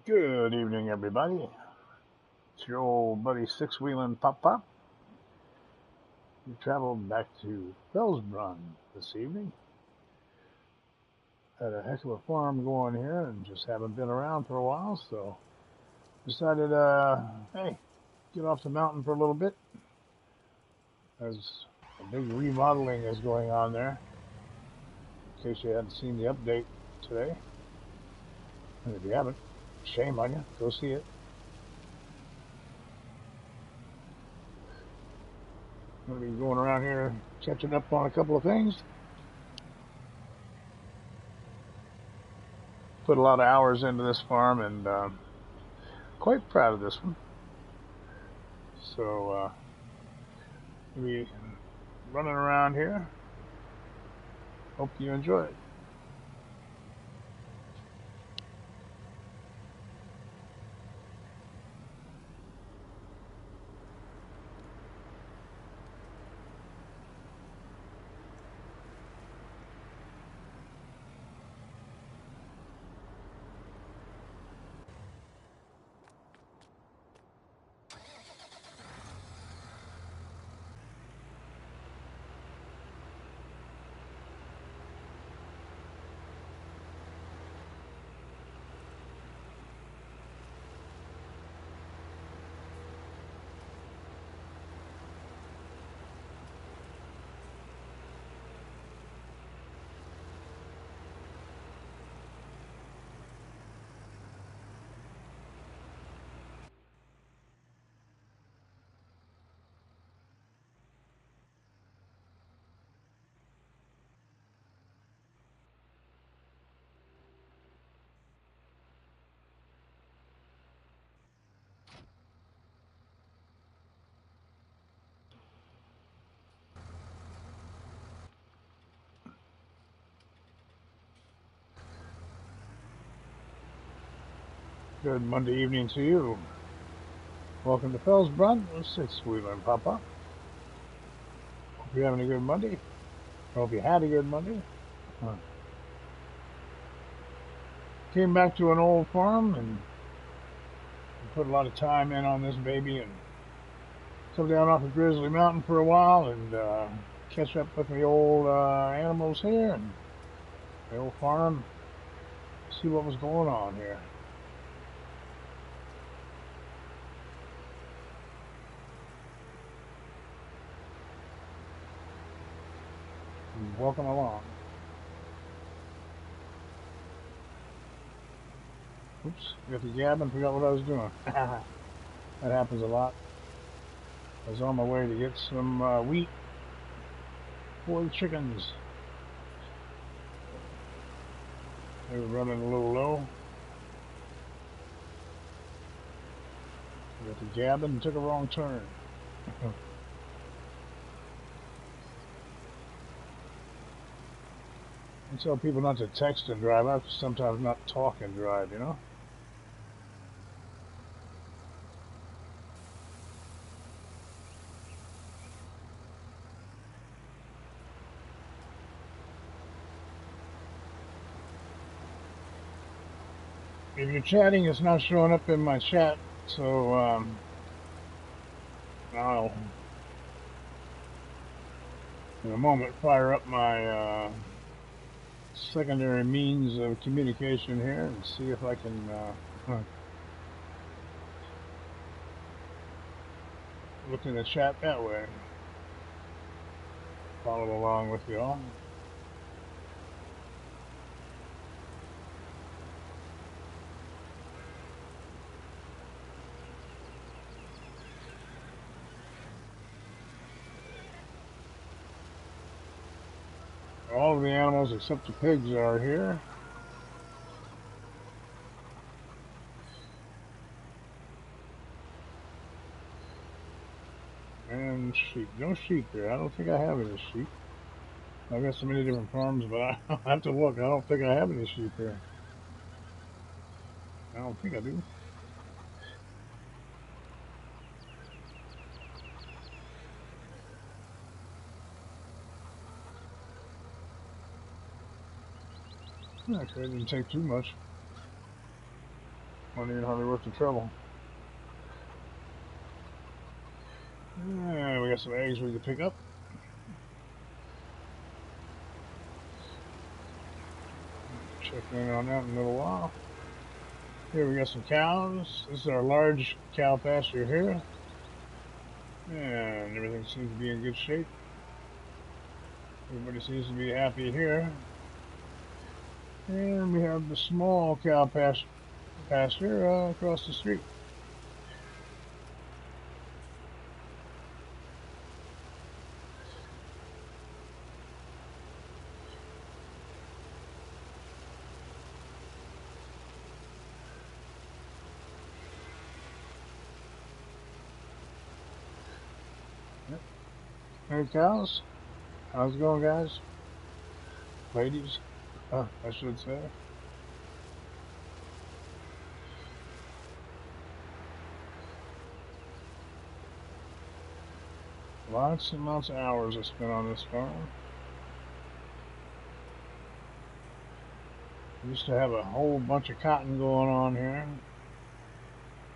Good evening, everybody. It's your old buddy Sixwheelin Pop Pop. We traveled back to Felsbrunn this evening. Had a heck of a farm going here and just haven't been around for a while, so decided, hey, get off the mountain for a little bit as a big remodeling is going on there. In case you hadn't seen the update today. And if you haven't, shame on you. Go see it. I'm going to be going around here catching up on a couple of things. Put a lot of hours into this farm and quite proud of this one. So we'll be running around here. Hope you enjoy it. Good Monday evening to you. Welcome to Felsbrunn with Sixwheelin Papa. Hope you're having a good Monday. Hope you had a good Monday. Came back to an old farm and put a lot of time in on this baby and come down off of Grizzly Mountain for a while and catch up with the old animals here and the old farm. See what was going on here. Welcome along. Oops, got the gab and forgot what I was doing. That happens a lot. I was on my way to get some wheat for the chickens. They were running a little low. Got the gab and took a wrong turn. I tell people not to text and drive. I sometimes not talk and drive, you know? If you're chatting, it's not showing up in my chat, so I'll, in a moment, fire up my secondary means of communication here and see if I can look in the chat that way. Follow along with you all. All of the animals except the pigs are here. And sheep. No sheep here. I don't think I have any sheep. I've got so many different farms, but I have to look. I don't think I have any sheep here. I don't think I do. Actually, it didn't take too much. Wasn't even hardly worth the trouble. And we got some eggs we can pick up. Check in on that in a little while. Here we got some cows. This is our large cow pasture here. And everything seems to be in good shape. Everybody seems to be happy here. And we have the small cow pasture across the street. Yep. Hey cows, how's it going, guys? Ladies, I should say. Lots and lots of hours I spent on this farm. Used to have a whole bunch of cotton going on here.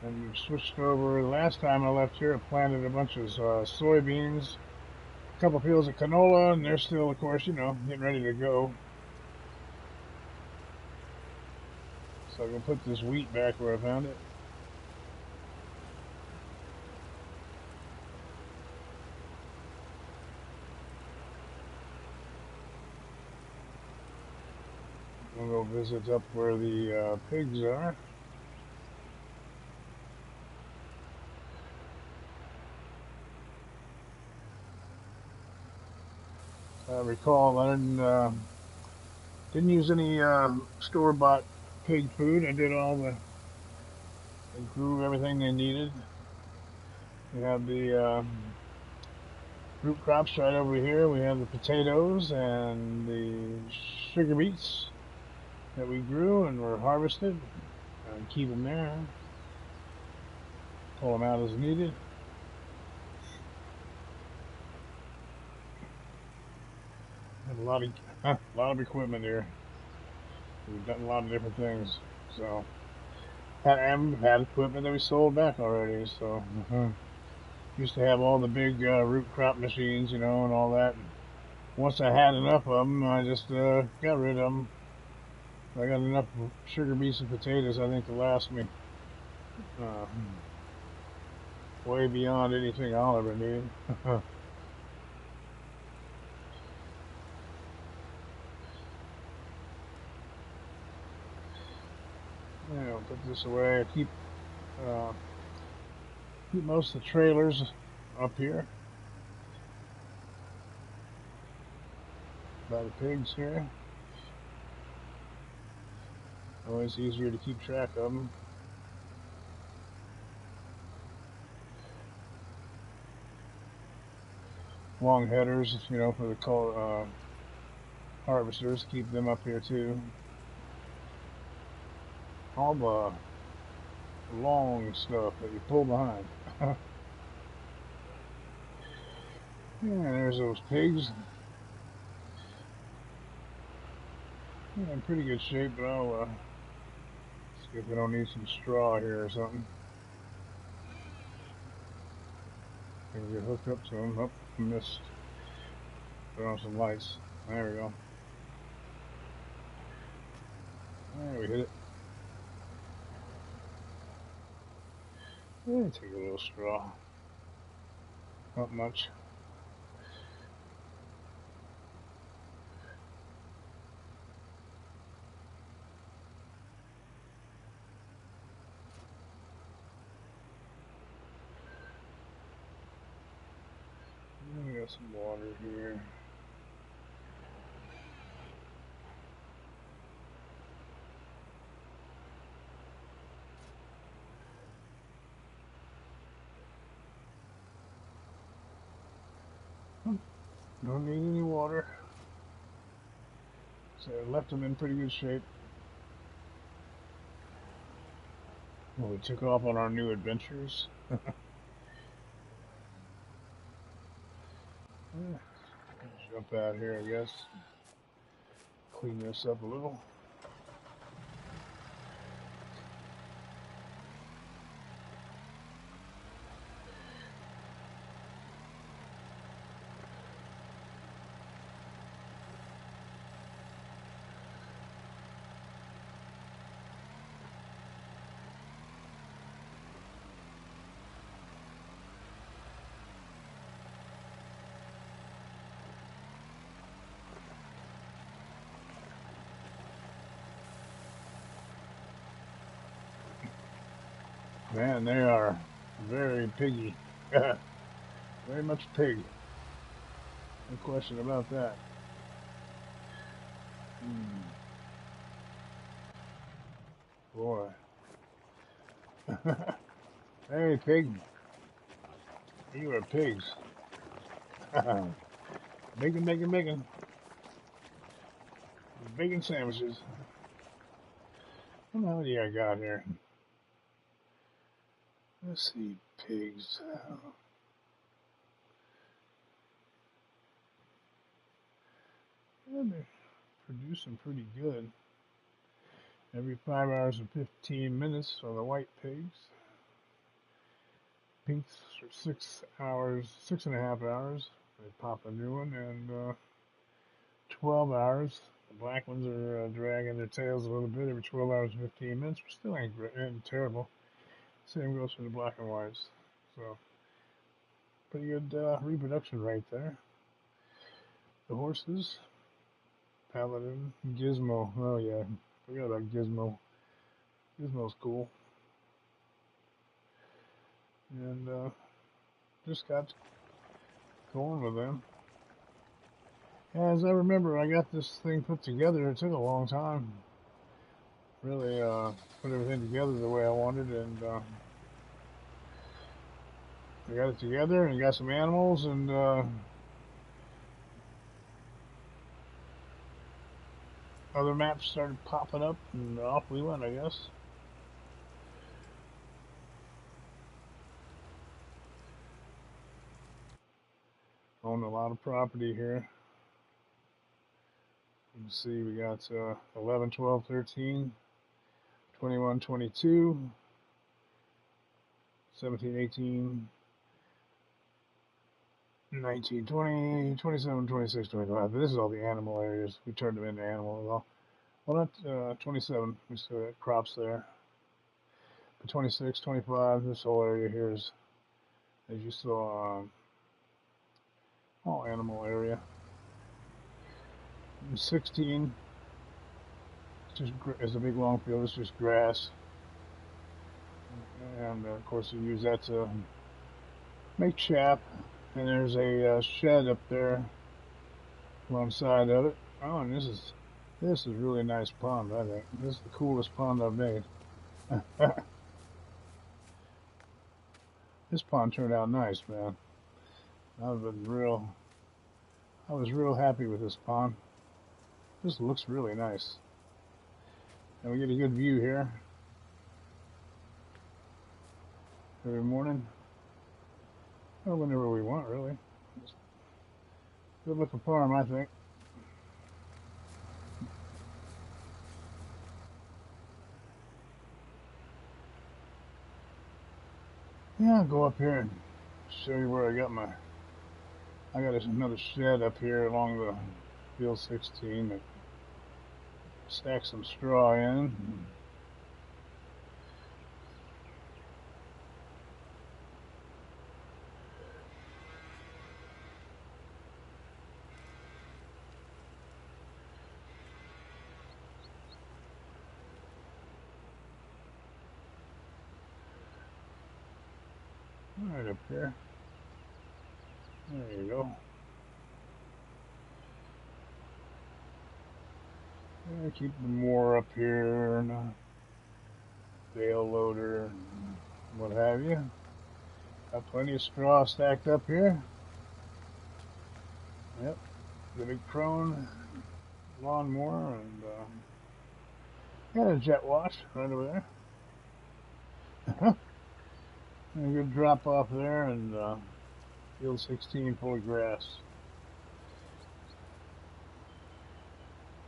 And we switched over. The last time I left here, I planted a bunch of soybeans, a couple fields of canola, and they're still, of course, you know, getting ready to go. So I'm going to put this wheat back where I found it. I'm going to go visit up where the pigs are. I recall I didn't use any store-bought pig food. I grew everything they needed. We have the root crops right over here. We have the potatoes and the sugar beets that we grew and were harvested. And keep them there. Pull them out as needed. Have a lot of equipment here. We've done a lot of different things. So, and had equipment that we sold back already. So, used to have all the big root crop machines, you know, and all that. And once I had enough of them, I just got rid of them. I got enough sugar beets and potatoes, I think, to last me way beyond anything I'll ever need. Yeah, I'll put this away. Keep most of the trailers up here by the pigs here. Always easier to keep track of them. Long headers, you know, for the harvesters. Keep them up here too. All the long stuff that you pull behind. Yeah, there's those pigs. Yeah, in pretty good shape, but I'll see if we don't need some straw here or something. Maybe get hooked up to them. Oh, missed. Put on some lights. There we go. There, we hit it. Yeah, take a little straw. Not much. We got some water here. Don't need any water. So I left them in pretty good shape. Well, we took off on our new adventures. Jump out here, I guess. Clean this up a little. Man, they are very piggy. Very much pig. No question about that. Mm, boy. Hey, pig. You are pigs. Bacon, bacon, bacon. Bacon sandwiches. How many I got here? Let's see, pigs. Yeah, they're producing pretty good. Every 5 hours and 15 minutes are the white pigs. Pinks are 6 hours, 6.5 hours. They pop a new one, and 12 hours. The black ones are dragging their tails a little bit every 12 hours and 15 minutes, but still ain't terrible. Same goes for the black and whites. So, pretty good reproduction rate there. The horses, Paladin, Gizmo. Oh, yeah, forgot about Gizmo. Gizmo's cool. And just got going with them. As I remember, I got this thing put together. It took a long time. Really put everything together the way I wanted, and I got it together and got some animals, and other maps started popping up, and off we went, I guess. Own a lot of property here. You can see we got 11, 12, 13, 21, 22, 17, 18, 19, 20, 27, 26, 25. This is all the animal areas. We turned them into animal. Well, not 27. We still got crops there. But 26, 25, this whole area here is, as you saw, all animal area. And 16 is a big long field. It's just grass. And of course, you use that to make chaff. And there's a shed up there alongside of it. Oh, and this is really a nice pond, I think. This is the coolest pond I've made. This pond turned out nice, man. I was real happy with this pond. This looks really nice. And we get a good view here every morning. Or whenever we want, really. Good looking farm, I think. Yeah, I'll go up here and show you where I got another shed up here along the field 16 that stack some straw in. Right up here. There you go. Yeah, keep the mower up here and a bale loader and what have you. Got plenty of straw stacked up here. Yep, the big Crone lawnmower, and got a jet wash right over there. And a good drop off there, and field 16 full of grass.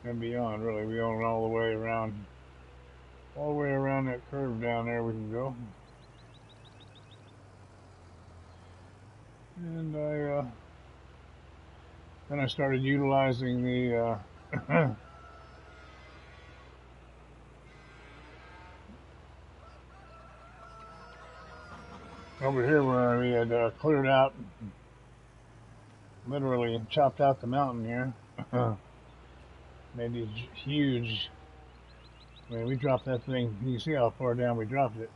And beyond, really. We own it all the way around that curve down there we can go. And then I started utilizing the over here where we had cleared out, literally chopped out the mountain here. Made these huge, I mean, we dropped that thing, you can see how far down we dropped it.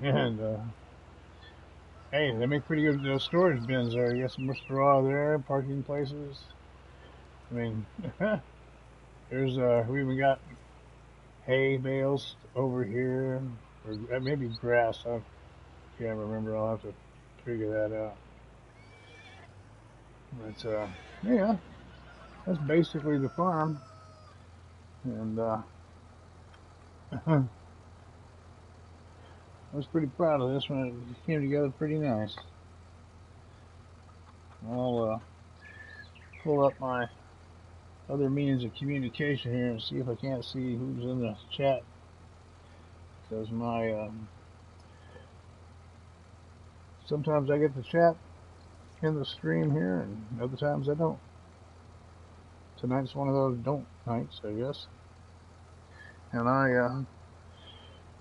And hey, they make pretty good storage bins there. You got some more straw there, parking places. I mean, there's we even got hay bales over here, or maybe grass. I can't remember. I'll have to figure that out. But yeah, that's basically the farm, and I was pretty proud of this one. It came together pretty nice. I'll pull up my other means of communication here and see if I can't see who's in the chat, because my sometimes I get the chat in the stream here, and other times I don't. Tonight's one of those don't nights, I guess. And I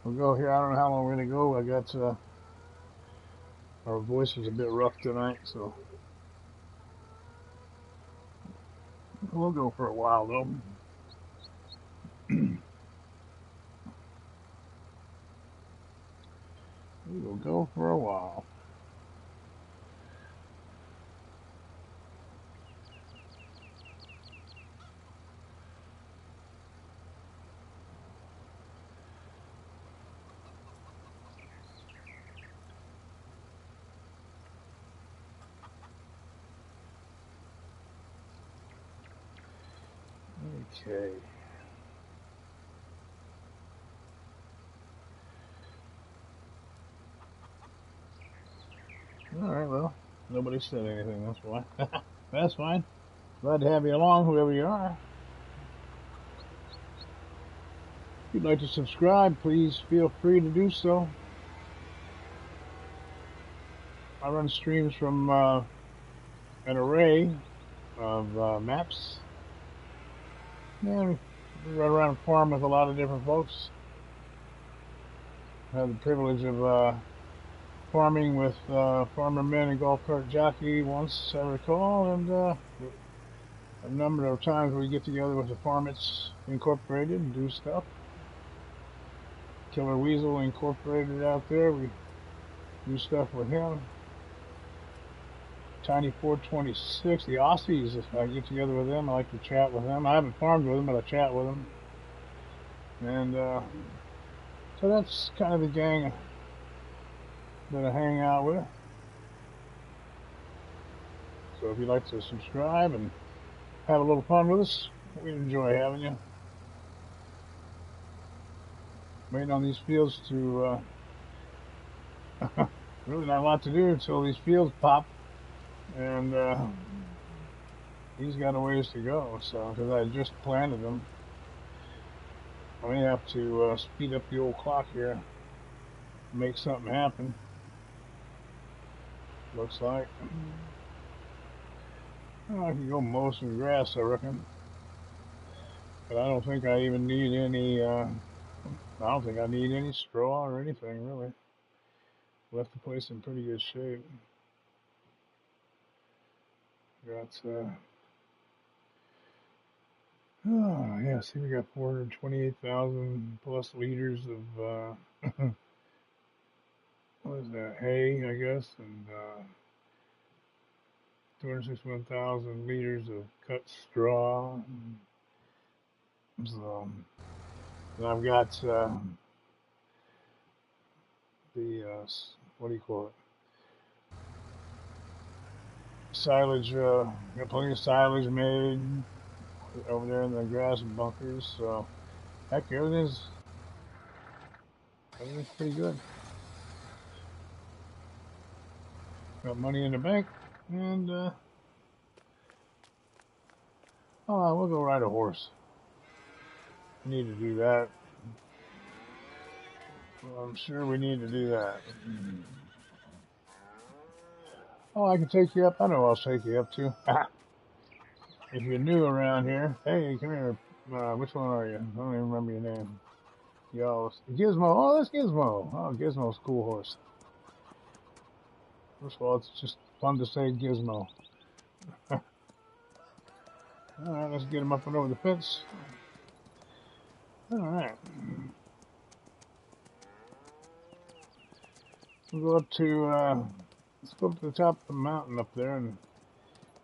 will go here. I don't know how long we're gonna go. I got our voice is a bit rough tonight, so we'll go for a while though. We will go for a while. Okay. All right. Well, nobody said anything. That's why. That's fine. Glad to have you along, whoever you are. If you'd like to subscribe, please feel free to do so. I run streams from an array of maps. Yeah, we run around a farm with a lot of different folks. I have the privilege of farming with Farmer Men and Golf Cart Jockey once, I recall, and a number of times we get together with the Farmits Incorporated and do stuff. Killer Weasel Incorporated out there, we do stuff with him. Tiny 426, the Aussies, if I get together with them, I like to chat with them. I haven't farmed with them, but I chat with them. And so that's kind of the gang that I hang out with. So if you'd like to subscribe and have a little fun with us, we'd enjoy having you. Waiting on these fields to really not a lot to do until these fields pop, and he's got a ways to go. So because I just planted them, I may have to speed up the old clock here, make something happen. Looks like I can go mow some grass, I reckon, but I don't think I even need any. I don't think I need any straw or anything really. Left the place in pretty good shape. Got oh yeah, see, we got 428,000 plus liters of what is that, hay, I guess, and 261,000 liters of cut straw. So, and I've got the what do you call it? Silage. Got plenty of silage made over there in the grass bunkers. So, heck, everything's pretty good. Got money in the bank, and oh, we'll go ride a horse. We need to do that. Well, I'm sure we need to do that. Oh, I can take you up. I know I'll take you up too. If you're new around here, hey, come here. Which one are you? I don't even remember your name. Yo, Gizmo. Oh, that's Gizmo. Oh, Gizmo's a cool horse. First of all, it's just fun to say Gizmo. All right, let's get him up and over the fence. All right. We'll go up to, let's go up to the top of the mountain up there, and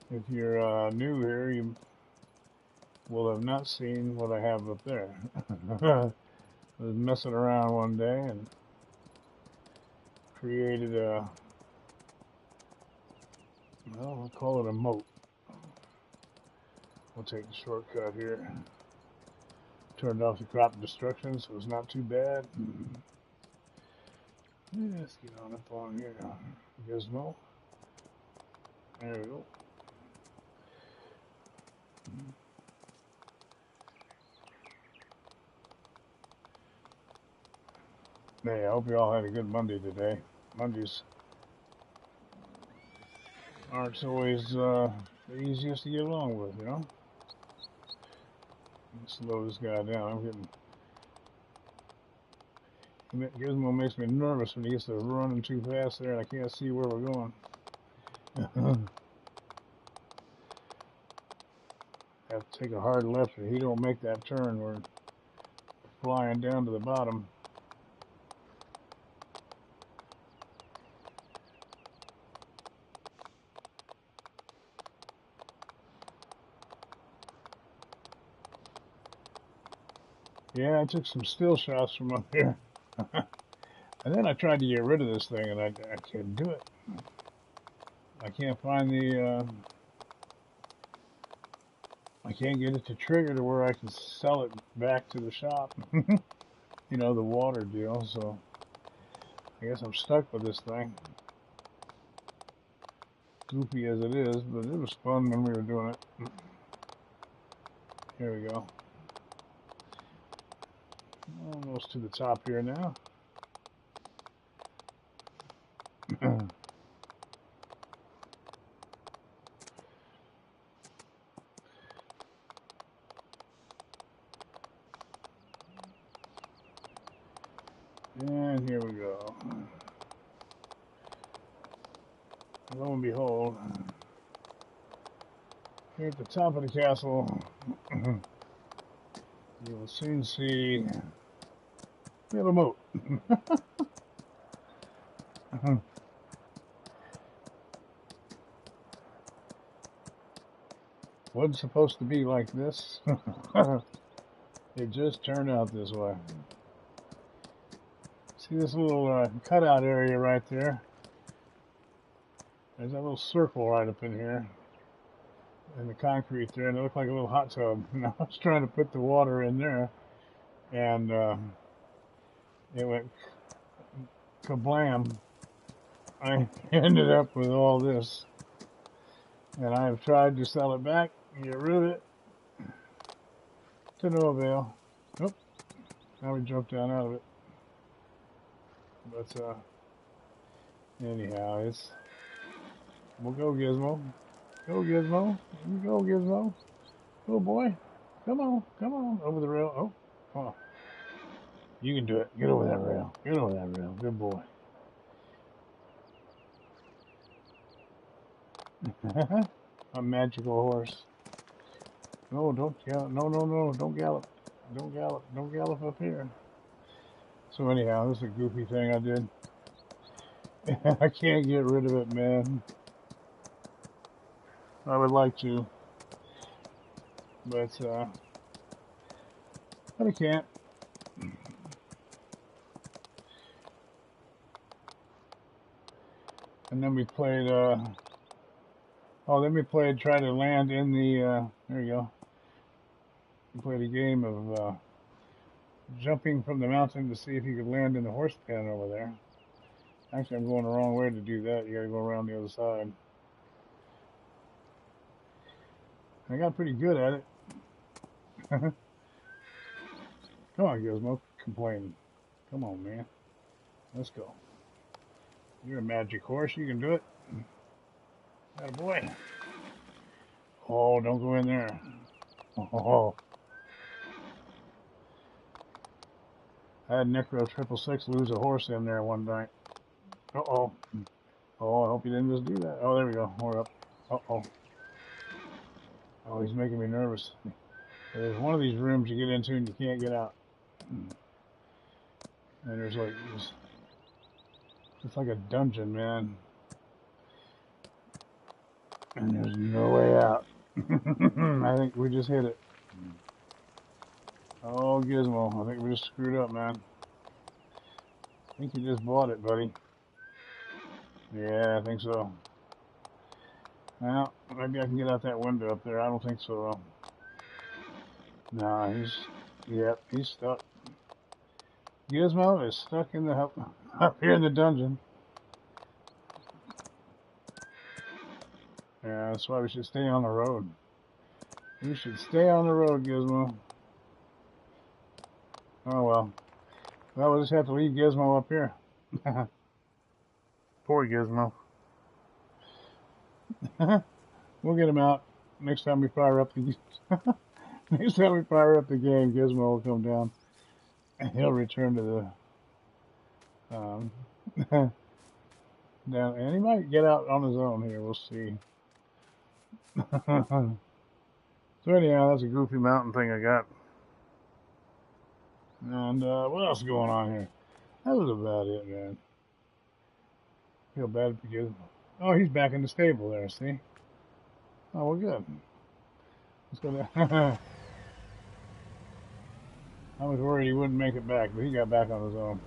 if you're new here, you will have not seen what I have up there. I was messing around one day and created a, well, we'll call it a moat. We'll take the shortcut here. Turned off the crop destruction, so it's not too bad. Let's get on up on here. Gizmo. There we go. Hey, I hope you all had a good Monday today. Mondays aren't always the easiest to get along with, you know? Let's slow this guy down. I'm getting... Gizmo makes me nervous when he gets to running too fast there and I can't see where we're going. Have to take a hard left if he don't make that turn. We're flying down to the bottom. Yeah, I took some still shots from up here. And then I tried to get rid of this thing and I couldn't do it. I can't find the, I can't get it to trigger to where I can sell it back to the shop. You know, the water deal, so I guess I'm stuck with this thing. Goofy as it is, but it was fun when we were doing it. Here we go. Almost to the top here now. And here we go. Lo and behold, here at the top of the castle, you will soon see we have a moat. Wasn't supposed to be like this. It just turned out this way. See this little cutout area right there? There's that little circle right up in here. In the concrete there, and it looked like a little hot tub. And I was trying to put the water in there, and it went kablam. I ended up with all this. And I have tried to sell it back and get rid of it. To no avail. Nope. Now we jumped down out of it. But anyhow, it's... We'll go, Gizmo. Go, Gizmo. You go, Gizmo. Go, boy. Come on. Come on. Over the rail. Oh, come on. You can do it. Get over that rail. Get over that rail. Good boy. A magical horse. No, don't gallop. No, no, no. Don't gallop. Don't gallop. Don't gallop up here. So anyhow, this is a goofy thing I did. I can't get rid of it, man. I would like to, but I can't. And then we played, then we played try to land in the, there you go. We played a game of jumping from the mountain to see if you could land in the horse pen over there. Actually, I'm going the wrong way to do that. You gotta go around the other side. I got pretty good at it. Come on, Gizmo, complaining. Come on, man. Let's go. You're a magic horse. You can do it. Atta boy. Oh, don't go in there. Oh. I had Necro 666 lose a horse in there one night. Uh-oh. Oh, I hope you didn't just do that. Oh, there we go. We're up. Uh-oh. Oh, he's making me nervous. There's one of these rooms you get into and you can't get out. And there's like this It's like a dungeon, man. And there's no way out. I think we just hit it. Oh, Gizmo, I think we just screwed up, man. I think you just bought it, buddy. Yeah, I think so. Well, maybe I can get out that window up there. I don't think so. Nah, he's stuck. Gizmo is stuck in the up here in the dungeon. Yeah, that's why we should stay on the road. We should stay on the road, Gizmo. Oh well. Well, we'll just have to leave Gizmo up here. Poor Gizmo. We'll get him out next time we fire up the next time we fire up the game. Gizmo will come down and he'll return to the down, and he might get out on his own here. We'll see. So anyhow, that's a goofy mountain thing I got. And what else is going on here? That was about it, man. Feel bad for Gizmo. Oh, he's back in the stable there. See? Oh, well, good. Let's go there. I was worried he wouldn't make it back, but he got back on his own.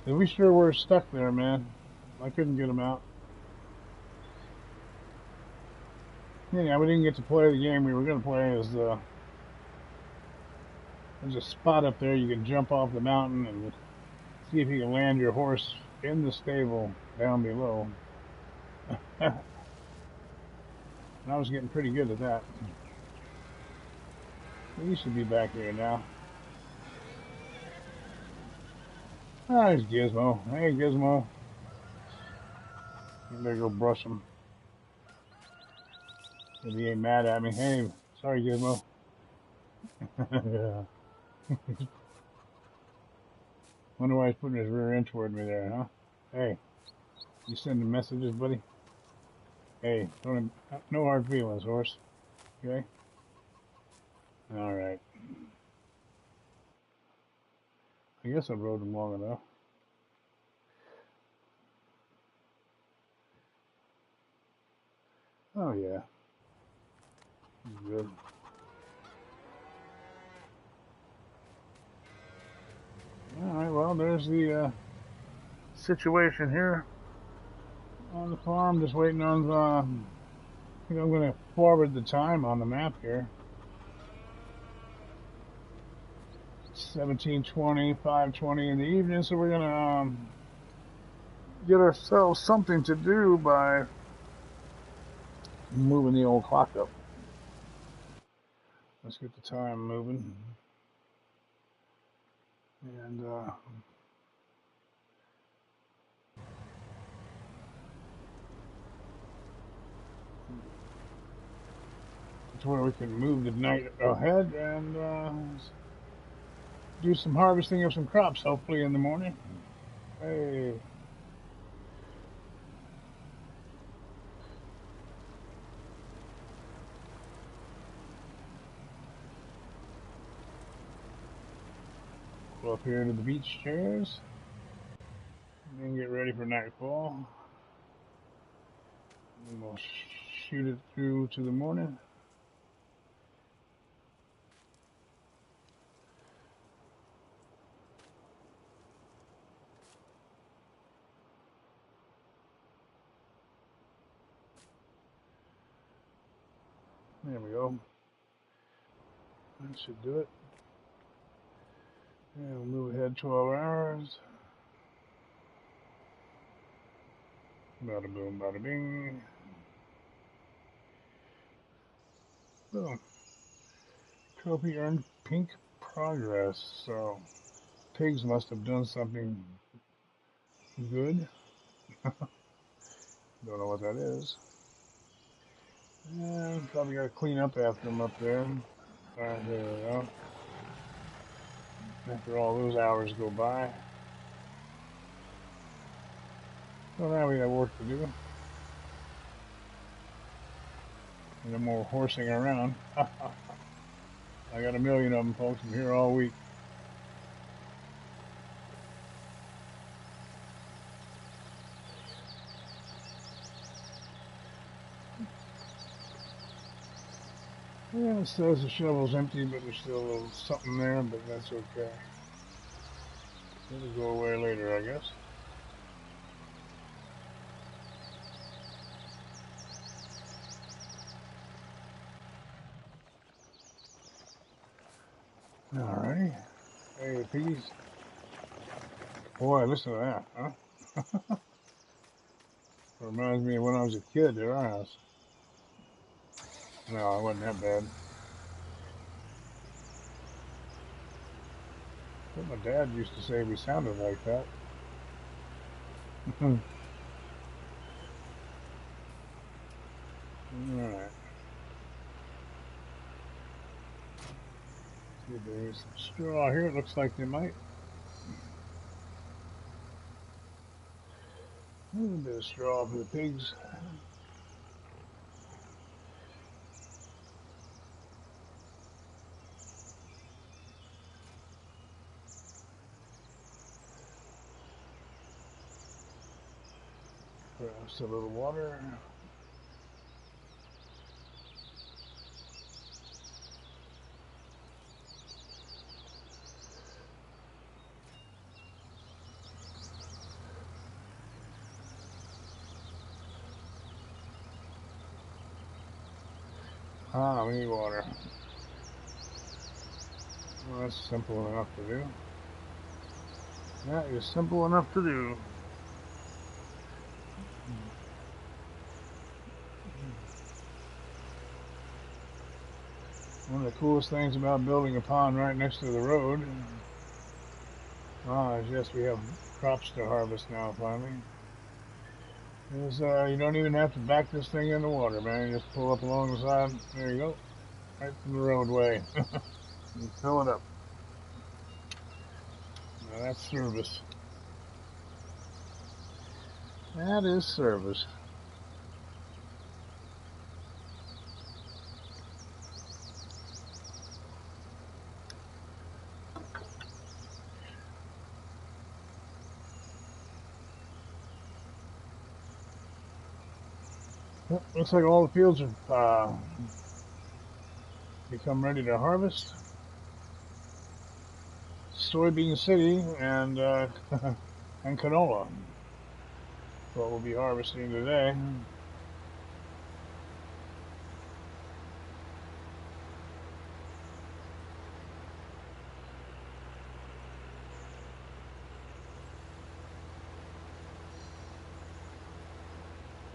And we sure were stuck there, man. I couldn't get him out. Yeah, we didn't get to play the game we were going to play. There's a spot up there you can jump off the mountain and see if you can land your horse in the stable down below. And I was getting pretty good at that. He should be back here now. Ah, there's Gizmo. Hey, Gizmo. You better go brush him. If he ain't mad at me. Hey, sorry, Gizmo. Yeah. Wonder why he's putting his rear end toward me there, huh? Hey, you sending messages, buddy? Hey, no hard feelings, horse. Okay? All right. I guess I rode him long enough. Oh, yeah. He's good. All right, well, there's the situation here on the farm. Just waiting on I think I'm going to forward the time on the map here. 17:20, 5:20 in the evening, so we're going to get ourselves something to do by moving the old clock up. Let's get the time moving. And it's where we can move the night ahead and do some harvesting of some crops, hopefully in the morning. Hey. Go up here to the beach chairs. And then get ready for nightfall. And we'll shoot it through to the morning. There we go. That should do it. And we'll move ahead 12 hours. Bada boom, bada bing. Boom. Trophy earned pink progress. So pigs must have done something good. Don't know what that is. And probably got to clean up after them up there. Alright, there we go. After all those hours go by. So now we got work to do. No more horsing around. I got a million of them, folks. I'm here all week. Yeah, it says the shovel's empty, but there's still a little something there, but that's okay. It'll go away later, I guess. Alrighty. Hey, piggies. Boy, listen to that, huh? Reminds me of when I was a kid at our house. No, it wasn't that bad. But my dad used to say we sounded like that. Alright. See if there's some straw here. It looks like they might. A little bit of straw for the pigs. Perhaps a little water. Ah, we need water. Well, that's simple enough to do. That is simple enough to do. One of the coolest things about building a pond right next to the road is yes, we have crops to harvest now finally. Is you don't even have to back this thing in the water, man. You just pull up along the side. There you go, right from the roadway. You fill it up. Now that's service. That is service. Yep, looks like all the fields have become ready to harvest. Soybean City and and canola. What we'll be harvesting today.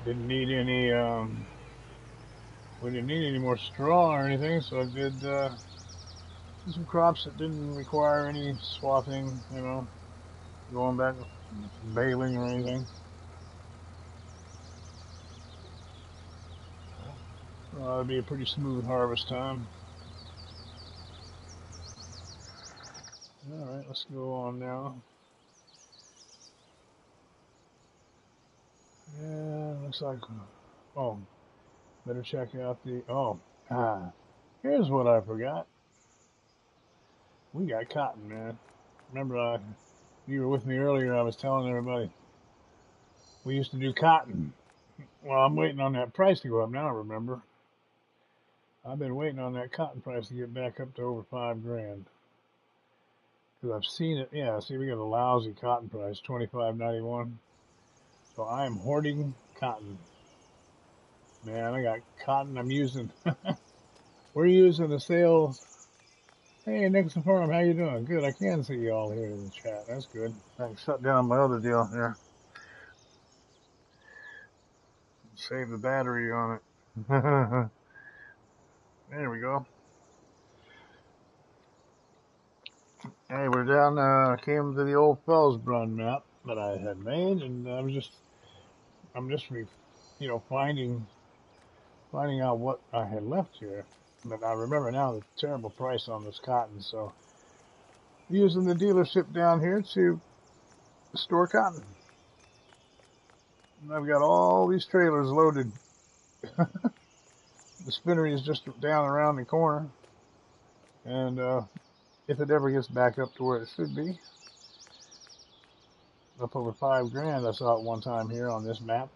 Didn't need any. We didn't need any more straw or anything, so I did some crops that didn't require any swathing. You know, going back baling or anything. It'll be a pretty smooth harvest time. All right, let's go on now. Yeah, looks like. Oh, better check out the. Oh, here's what I forgot. We got cotton, man. Remember, you were with me earlier. I was telling everybody we used to do cotton. Well, I'm waiting on that price to go up now. Remember, I've been waiting on that cotton price to get back up to over $5,000 because I've seen it. Yeah, see, we got a lousy cotton price, $25.91. So I am hoarding cotton. Man, I got cotton. I'm using. We're using the sales. Hey, Nixon Farm, how you doing? Good. I can see you all here in the chat. That's good. I can shut down my other deal here. Save the battery on it. There we go. Hey, we're down. Came to the old Felsbrunn map that I had made, and I'm just finding out what I had left here. But I remember now the terrible price on this cotton, so using the dealership down here to store cotton. And I've got all these trailers loaded. The spinnery is just down around the corner, and if it ever gets back up to where it should be, up over $5,000, I saw it one time here on this map,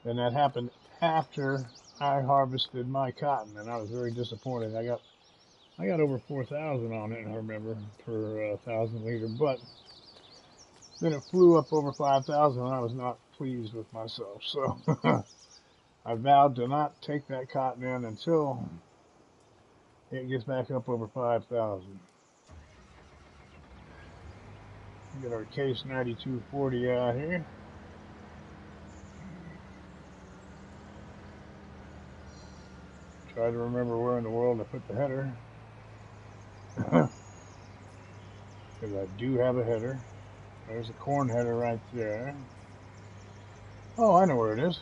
and that happened after I harvested my cotton, and I was very disappointed. I got over 4,000 on it, I remember, per 1,000 liter, but then it flew up over 5,000, and I was not pleased with myself. So I vowed to not take that cotton in until it gets back up over 5,000. Get our case 9240 out here. Try to remember where in the world I put the header. Because I do have a header. There's a corn header right there. Oh, I know where it is.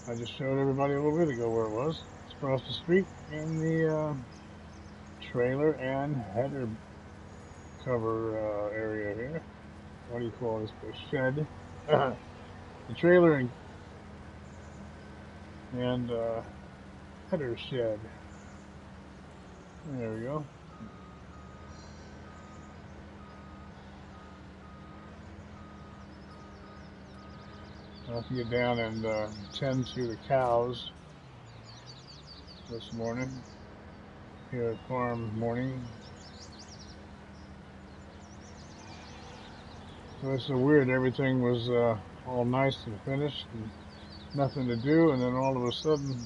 I just showed everybody a little bit ago where it was. It's across the street in the trailer and header cover area here. What do you call this place? Shed. The trailer and header shed. There we go. I'll have to get down and tend to the cows this morning. Here at farm morning. So it's so weird. Everything was all nice and finished and nothing to do, and then all of a sudden,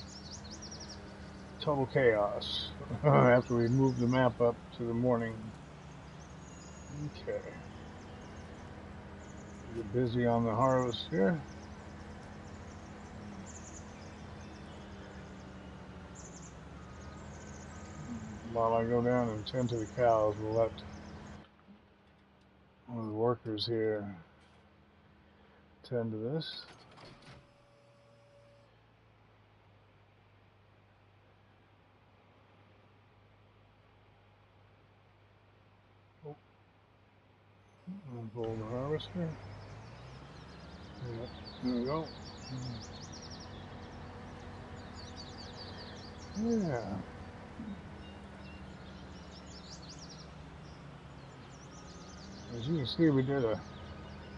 total chaos after we moved the map up to the morning. Okay. Get busy on the harvest here. While I go down and tend to the cows, we'll let one of the workers here tend to this. Unfold the harvester. Yep, there we go. Yeah. As you can see,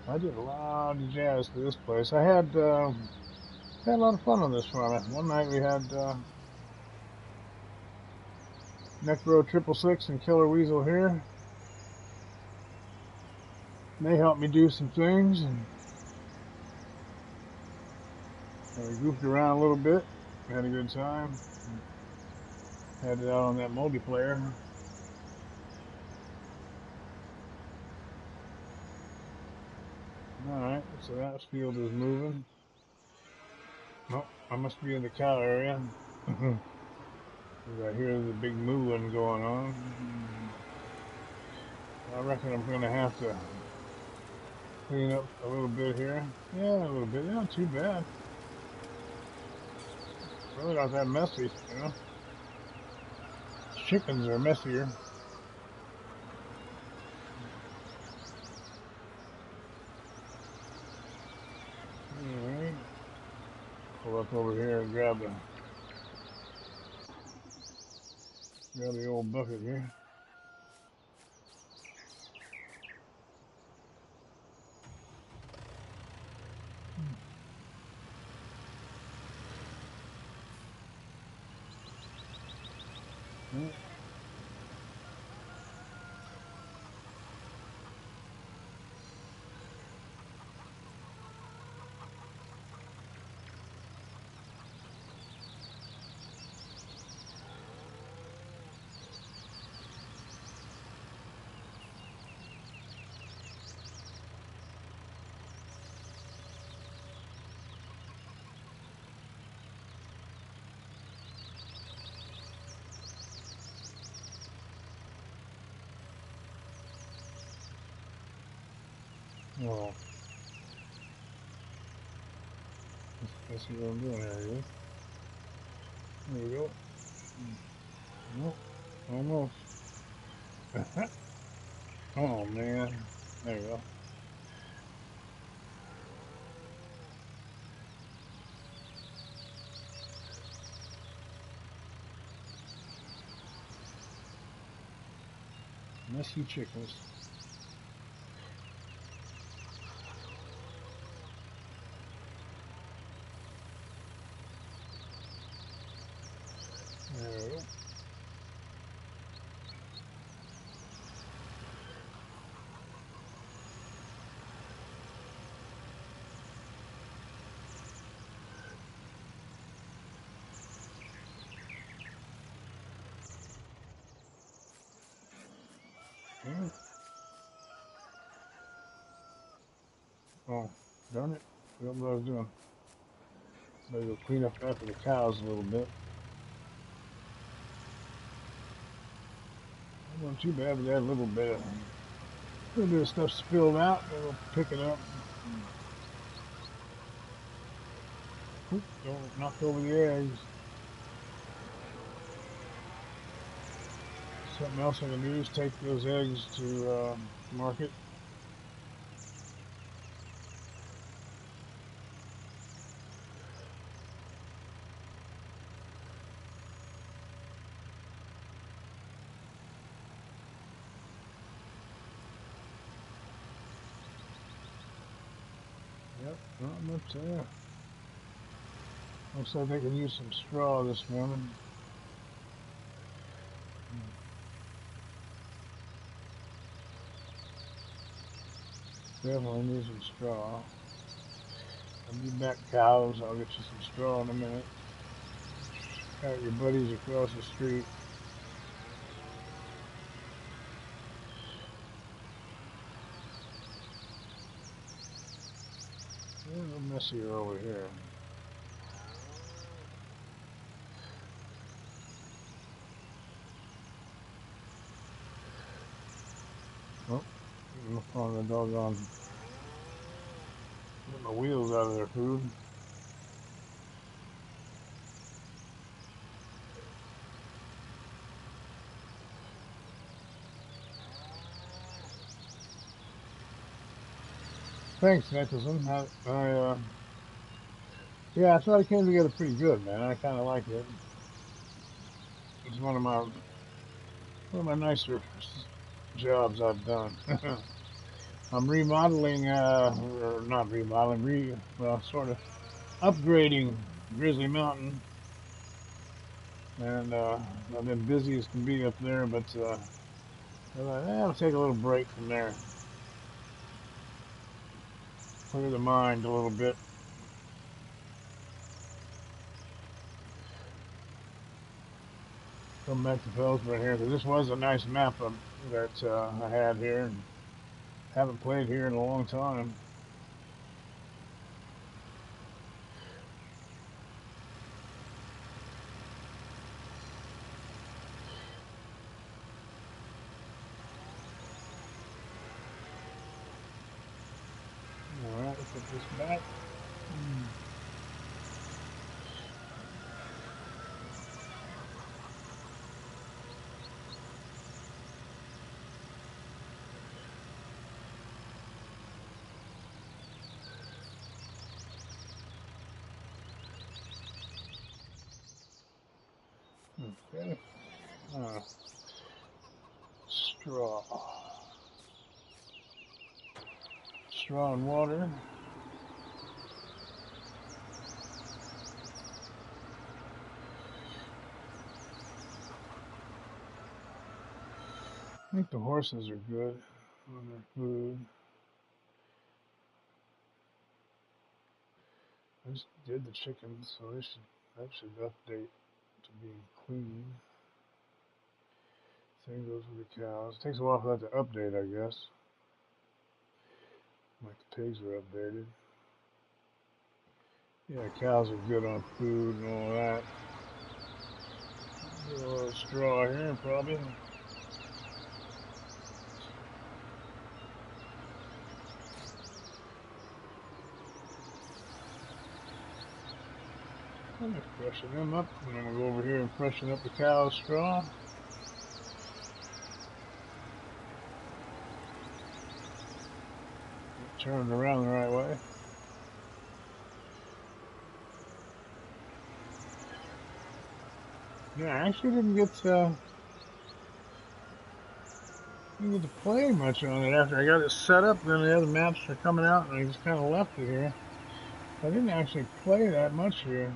I did a lot of jazz to this place. I had a lot of fun on this farm. One night we had Necro 666 and Killer Weasel here. They helped me do some things, and we goofed around a little bit. We had a good time. Had it out on that multiplayer. Alright, so that field is moving. Oh, I must be in the cow area. I hear the big mooing going on. I reckon I'm going to have to clean up a little bit here. Yeah, a little bit. Not too bad. Really not that messy, you know. Chickens are messier. Alright. Pull up over here and grab the old bucket here. Oh, let's see what I'm doing here. There we go. Nope, almost. Oh man, there we go. Messy chickens. There we go. Yeah. Oh, darn it. Forgot what I was doing. Better go clean up after the cows a little bit. Not too bad, but they had a little bit of stuff spilled out. We'll pick it up. Oop, don't knock over the eggs. Something else I can do is take those eggs to market. Yep, not much there. Looks like they can use some straw this morning. Definitely need some straw. I'll be back, cows. I'll get you some straw in a minute. Got your buddies across the street. A little messier over here. Oh, I'm on the doggone. Get my wheels out of their food. Thanks, Nicholson. Yeah, I thought it came together pretty good, man. I kind of like it. It's one of my nicer jobs I've done. I'm remodeling, or not remodeling, well, sort of upgrading Grizzly Mountain, and I've been busy as can be up there, but I thought, I'll take a little break from there, clear the mind a little bit. Come back to Felsbrunn here, because this was a nice map that I had here, and haven't played here in a long time. Alright, let's put this back. Okay. Straw. Straw and water. I think the horses are good on their food. I just did the chickens, so that should update to being clean. Same goes with the cows. It takes a while for that to update, I guess. Like the pigs are updated. Yeah, cows are good on food and all that. Get a little straw here, probably. I'm just freshen them up, and I'm gonna go over here and freshen up the cow's straw. Turn it around the right way. Yeah, I actually didn't get to play much on it after I got it set up. Then the other maps are coming out, and I just kind of left it here. I didn't actually play that much here.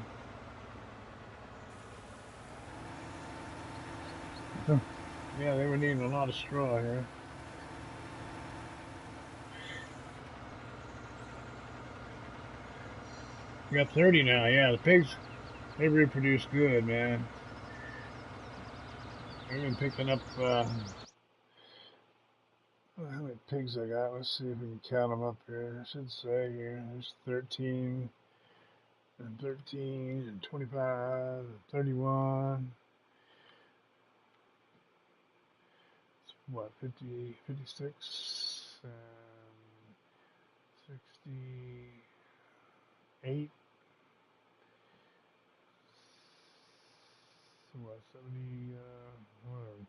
Yeah, they were needing a lot of straw here. We got 30 now. Yeah, the pigs, they reproduce good, man. They've been picking up, how many pigs I got? Let's see if we can count them up here. I should say here, there's 13, and 13, and 25, and 31. What, 50, 56, and 68, so what, 70, whatever.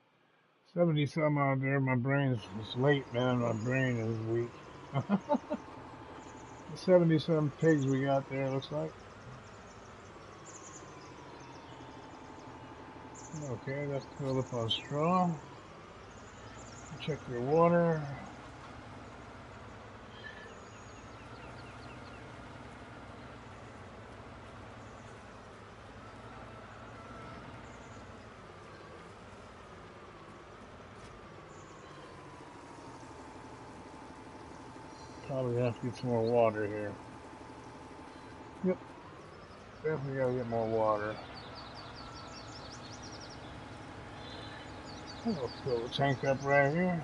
70 some out there. My brain's, it's late, man. My brain is weak. 70 some pigs we got there, looks like. Okay, that's filled up on straw. Check your water. Probably have to get some more water here. Yep, definitely gotta get more water. I'll fill the tank up right here.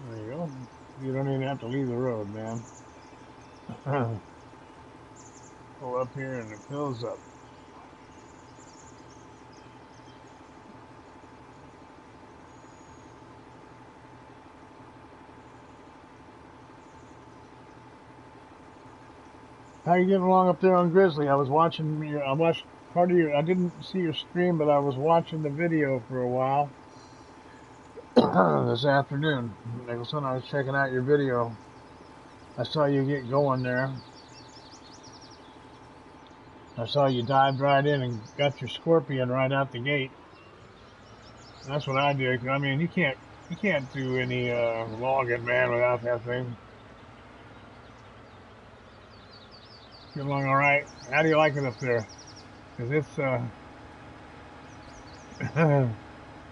There you go. You don't even have to leave the road, man. Pull up here and it fills up. How you getting along up there on Grizzly? I watched part of your, I didn't see your stream, but I was watching the video for a while this afternoon. Like when I was checking out your video, I saw you get going there. I saw you dived right in and got your scorpion right out the gate. That's what I did. I mean, you can't do any logging, man, without that thing. Get along all right. How do you like it up there? Cause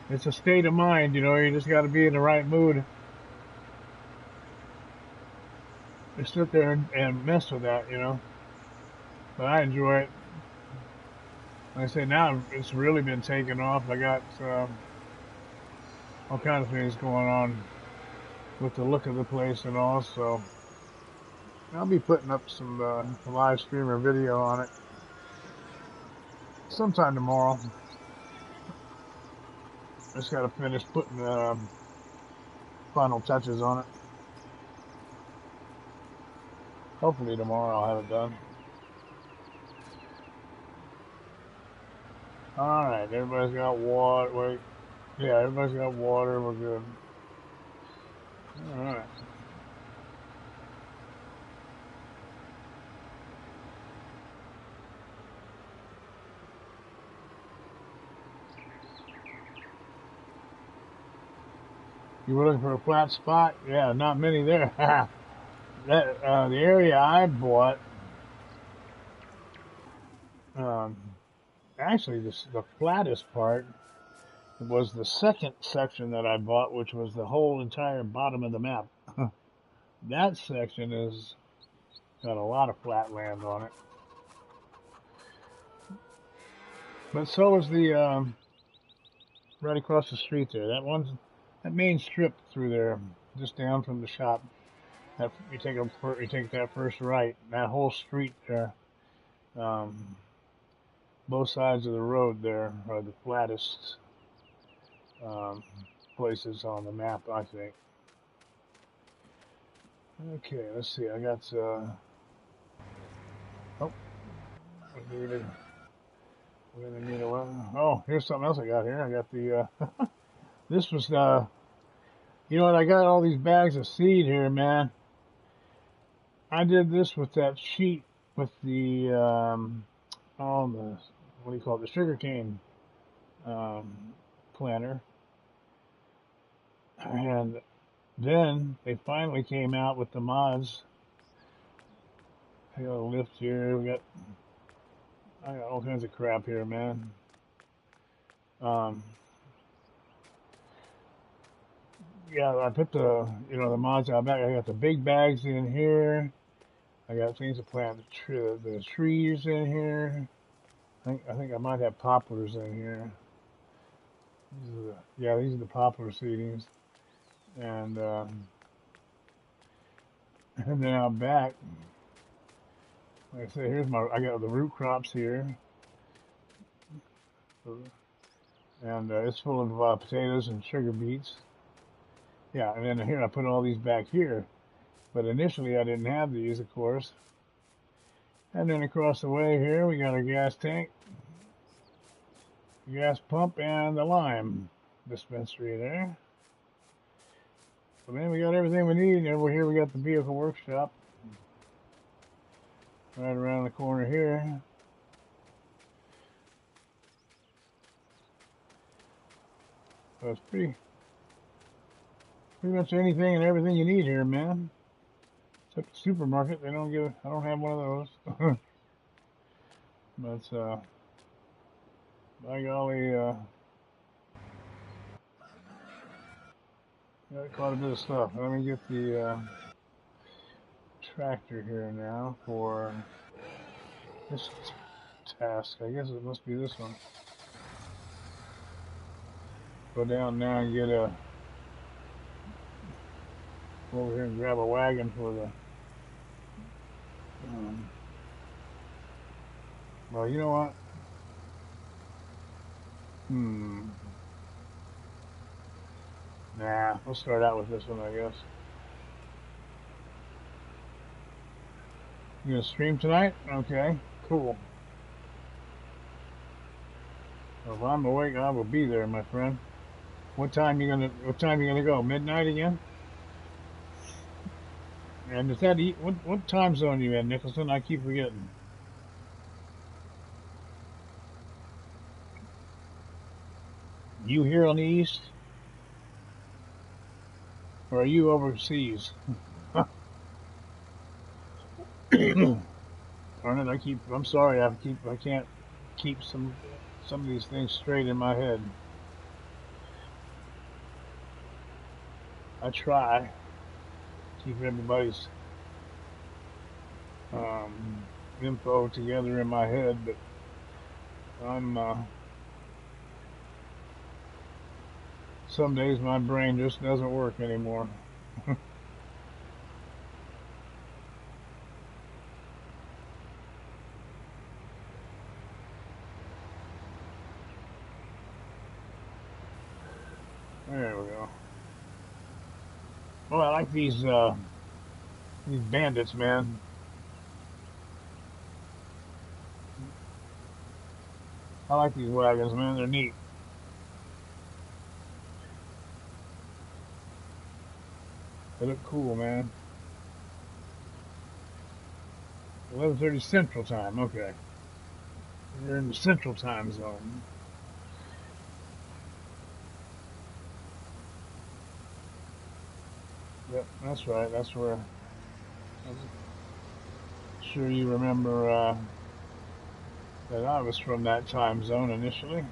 it's a state of mind, you know. You just got to be in the right mood to sit there and mess with that, you know. But I enjoy it. Like I say, now it's really been taking off. I got all kinds of things going on with the look of the place and all. So I'll be putting up some live stream or video on it sometime tomorrow. Just got to finish putting final touches on it. Hopefully tomorrow I'll have it done. All right, everybody's got water. Wait, yeah, everybody's got water. We're good. All right. You were looking for a flat spot? Yeah, not many there. That the area I bought, actually the flattest part was the second section that I bought, which was the whole entire bottom of the map. That section is got a lot of flat land on it. But so is the right across the street there. That main strip through there, just down from the shop. That you take that first right. That whole street there, both sides of the road there are the flattest places on the map, I think. Okay, let's see. I got oh, we're gonna need a one. Oh, here's something else I got here. I got the this was you know what? I got all these bags of seed here, man. I did this with that sheet with the oh the what do you call it, the sugarcane um, planter, and then they finally came out with the mods. I got a lift here. I got all kinds of crap here, man. Um, yeah, I put the mods out back. I got the big bags in here. I got things to plant the trees in here. I think I might have poplars in here. These are the poplar seedings, and and then out back, like I said, I got the root crops here, and it's full of potatoes and sugar beets. Yeah, and then here I put all these back here, but initially I didn't have these, of course. And then across the way here, we got our gas tank, gas pump, and the lime dispensary there. So then we got everything we need. And over here we got the vehicle workshop right around the corner here. So it's pretty much anything and everything you need here, man. Except the supermarket, I don't have one of those. But by golly, got quite a bit of stuff. Let me get the tractor here now for this task. I guess it must be this one. Go down now and go over here and grab a wagon for the well, you know what? Nah, we'll start out with this one, I guess. You gonna stream tonight? Okay, cool. Well, if I'm awake, I will be there, my friend. What time you gonna go? Midnight again? And is that what time zone you in, Nicholson? I keep forgetting. You here on the east? Or are you overseas? Darn it, I'm sorry, I can't keep some of these things straight in my head. I try to keep everybody's info together in my head, but some days my brain just doesn't work anymore. There we go. Well, I like these bandits, man. I like these wagons, man. They're neat. They look cool, man. 11:30 Central Time. Okay, we're in the Central Time zone. Yep, that's right. That's where. I'm sure you remember that I was from that time zone originally.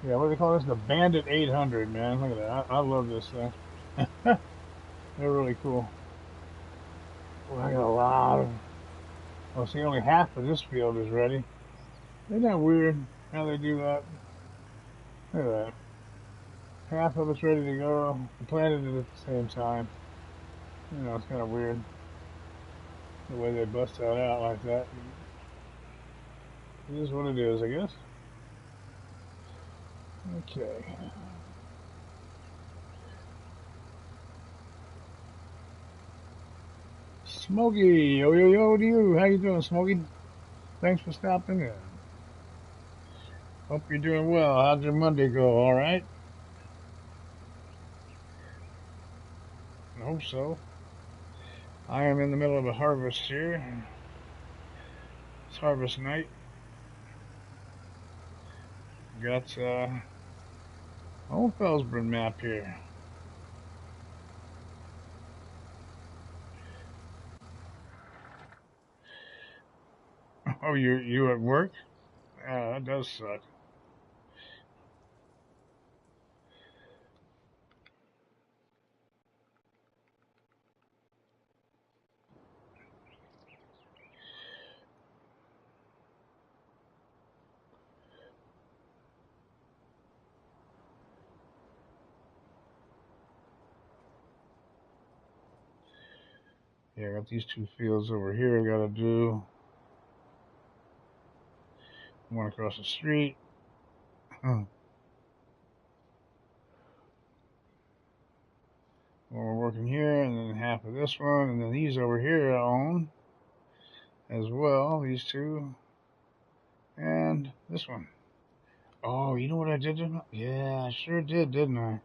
Yeah, what do they call this? The Bandit 800, man. Look at that. I love this thing. They're really cool. Well, I got a lot of. Oh, see, only half of this field is ready. Isn't that weird how they do that? Look at that. Half of it's ready to go. I planted it at the same time. You know, it's kind of weird the way they bust that out like that. It is what it is, I guess. Okay. Smokey, yo to you. How you doing, Smokey? Thanks for stopping in. Hope you're doing well. How'd your Monday go? All right? hope so. I am in the middle of a harvest here. It's harvest night. Got old Felsbrunn map here. Oh, you at work? That does suck. Yeah, I got these two fields over here I gotta do. One across the street. Well, we're working here, and then half of this one, and then these over here I own as well. These two, and this one. Oh, you know what I did? Yeah, I sure did, didn't I?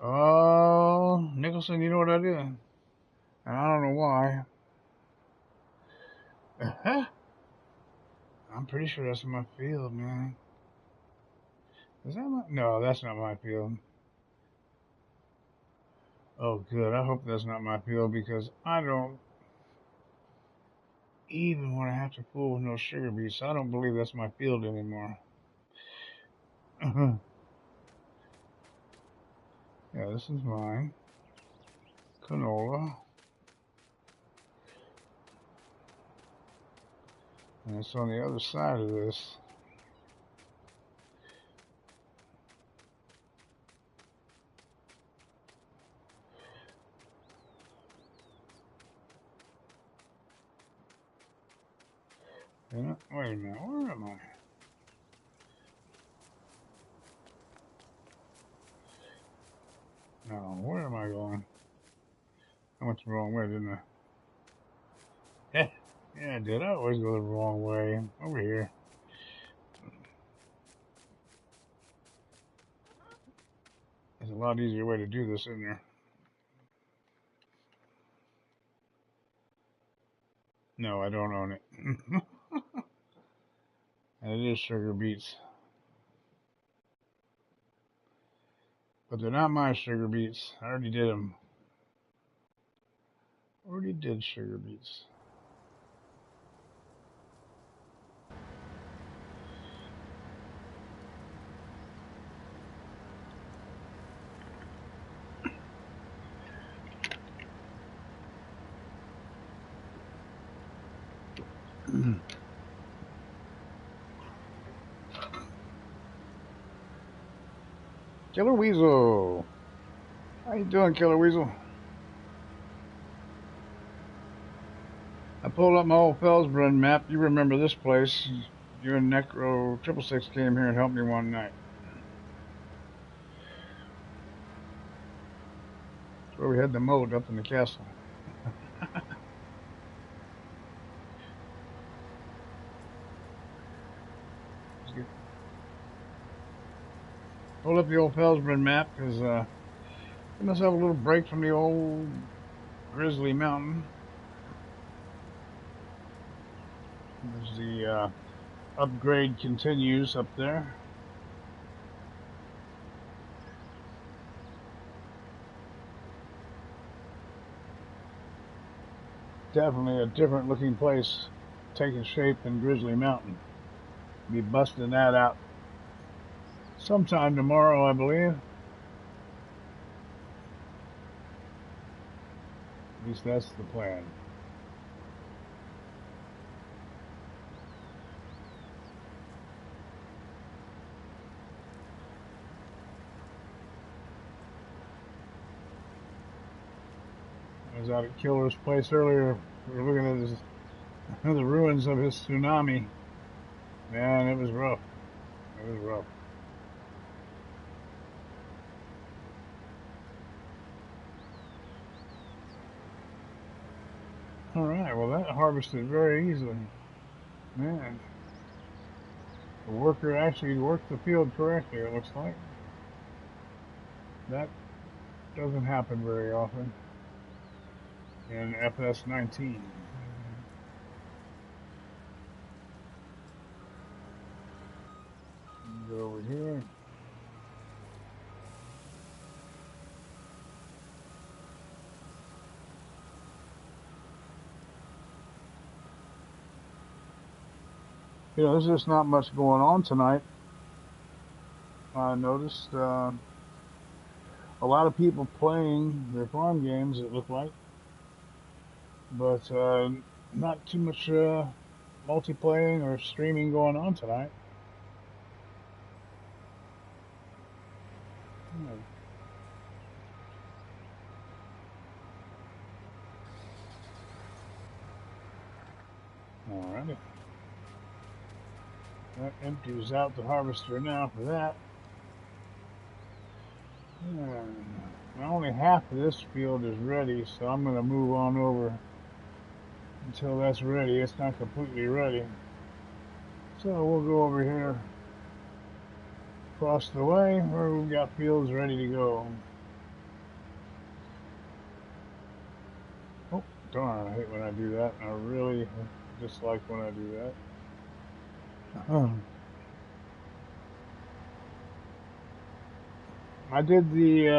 Oh, Nicholson, you know what I did? And I don't know why. I'm pretty sure that's my field, man. Is that my? No, that's not my field. Oh, good. I hope that's not my field because I don't even want to have to fool with no sugar beets. I don't believe that's my field anymore. Yeah, this is mine. Canola. And it's on the other side of this. Yeah, wait a minute. Where am I? No, where am I going? I went the wrong way, didn't I? Yeah, yeah, I did. I always go the wrong way. Over here. There's a lot easier way to do this, isn't there? No, I don't own it. And it is sugar beets. But they're not my sugar beets. I already did them. Already did sugar beets. Killer Weasel. How you doing, Killer Weasel? I pulled up my old Felsbrunn map. You remember this place. You and Necro 666 came here and helped me one night. That's where we had the moat up in the castle. Pulled up the old Felsbrunn map because give myself a little break from the old Grizzly Mountain. As the upgrade continues up there. Definitely a different looking place taking shape than Grizzly Mountain. Be busting that out sometime tomorrow, I believe. At least that's the plan. I was out at Killer's place earlier. We were looking at the ruins of his tsunami. Man, it was rough. It was rough. All right, well, that harvested very easily. Man, the worker actually worked the field correctly, it looks like. That doesn't happen very often. in FS19. Go over here. You know, there's just not much going on tonight. I noticed a lot of people playing their farm games, it looked like, but not too much multiplaying or streaming going on tonight. Alrighty. That empties out the harvester now for that. Only half of this field is ready, so I'm going to move on over until that's ready. It's not completely ready. So we'll go over here across the way where we've got fields ready to go. Oh, darn, I hate when I do that. I really dislike when I do that. I did the,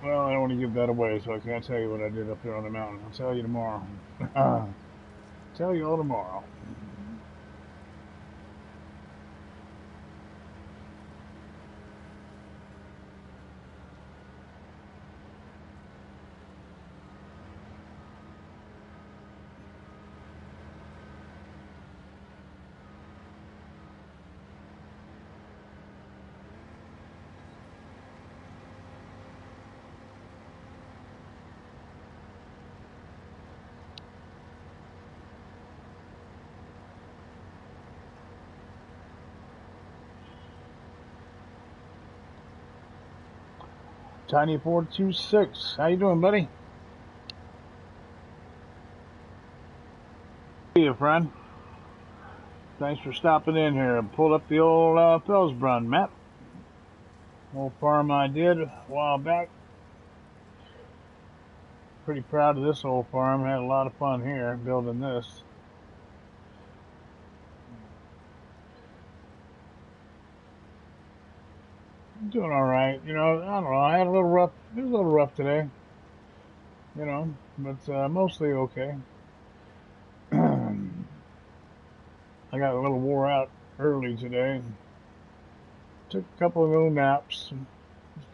well, I don't want to give that away, so I can't tell you what I did up there on the mountain. I'll tell you tomorrow. Tell you all tomorrow. Tiny426, how you doing, buddy? Hey, friend. Thanks for stopping in here. I pulled up the old Felsbrunn map. Old farm I did a while back. Pretty proud of this old farm. Had a lot of fun here building this. Doing all right. You know, I don't know. I had a little rough. It was a little rough today. You know, but mostly okay. I got a little wore out early today. Took a couple of little naps. Just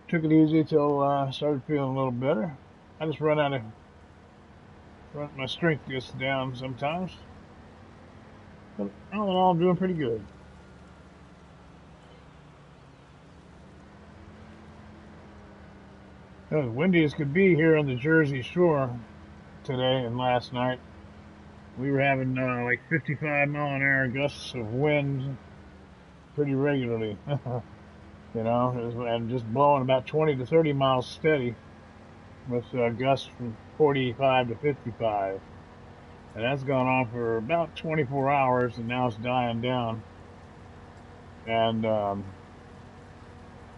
took it easy till I started feeling a little better. I just my strength gets down sometimes. But all in all, I'm doing pretty good. It was windy as could be here on the Jersey Shore today and last night. We were having like 55-mile-an-hour gusts of wind pretty regularly. You know, and just blowing about 20 to 30 miles steady with gusts from 45 to 55. And that's gone on for about 24 hours, and now it's dying down. And,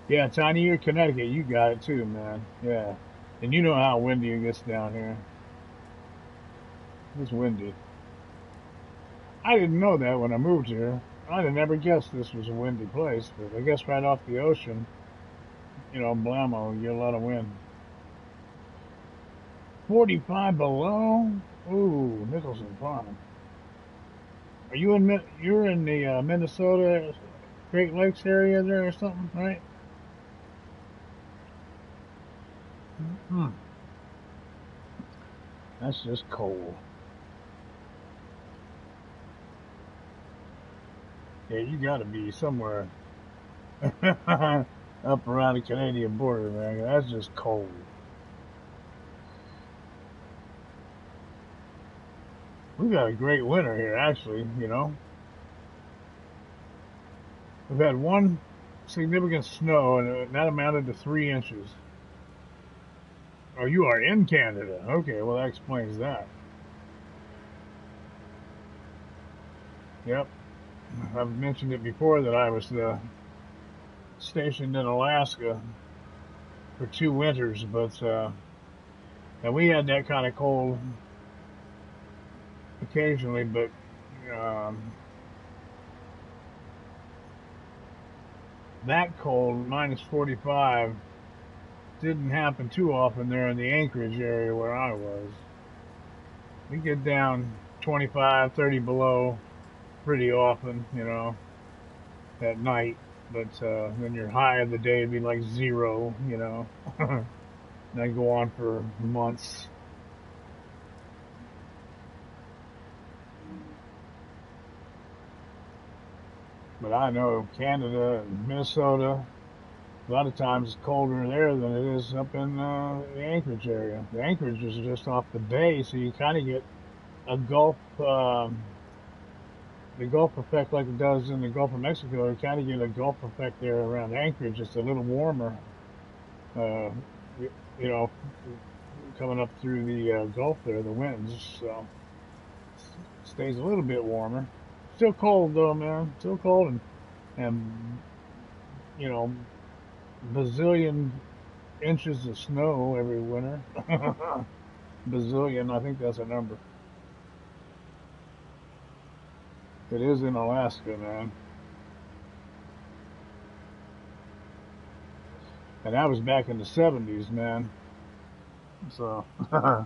yeah, Tiny, you're Connecticut. You got it too, man. Yeah. And you know how windy it gets down here. It's windy. I didn't know that when I moved here. I'd have never guessed this was a windy place, but I guess right off the ocean, you know, blammo, you get a lot of wind. 45 below? Ooh, Nicholson Farm. Are you you're in the Minnesota Great Lakes area there or something, right? Hmm. That's just cold. Yeah, you gotta be somewhere up around the Canadian border, man. That's just cold. We've got a great winter here, actually, you know. We've had one significant snow, and that amounted to 3 inches. Oh, you are in Canada. Okay, well, that explains that. Yep. I've mentioned it before that I was stationed in Alaska for 2 winters, but and we had that kind of cold occasionally, but um, that cold, minus 45, didn't happen too often there in the Anchorage area where I was. We get down 25, 30 below pretty often, at night. But then your high of the day would be like 0, and then go on for months. But I know Canada and Minnesota, a lot of times it's colder there than it is up in the Anchorage area. The Anchorage is just off the bay, so you kind of get a the Gulf effect like it does in the Gulf of Mexico. You kind of get a Gulf effect there around Anchorage, just a little warmer, uh, you know, coming up through the Gulf there, the winds. So it stays a little bit warmer. Still cold though, man. Still cold and you know, bazillion inches of snow every winter. Bazillion, I think that's a number. It is in Alaska, man. And that was back in the 70s, man. So, I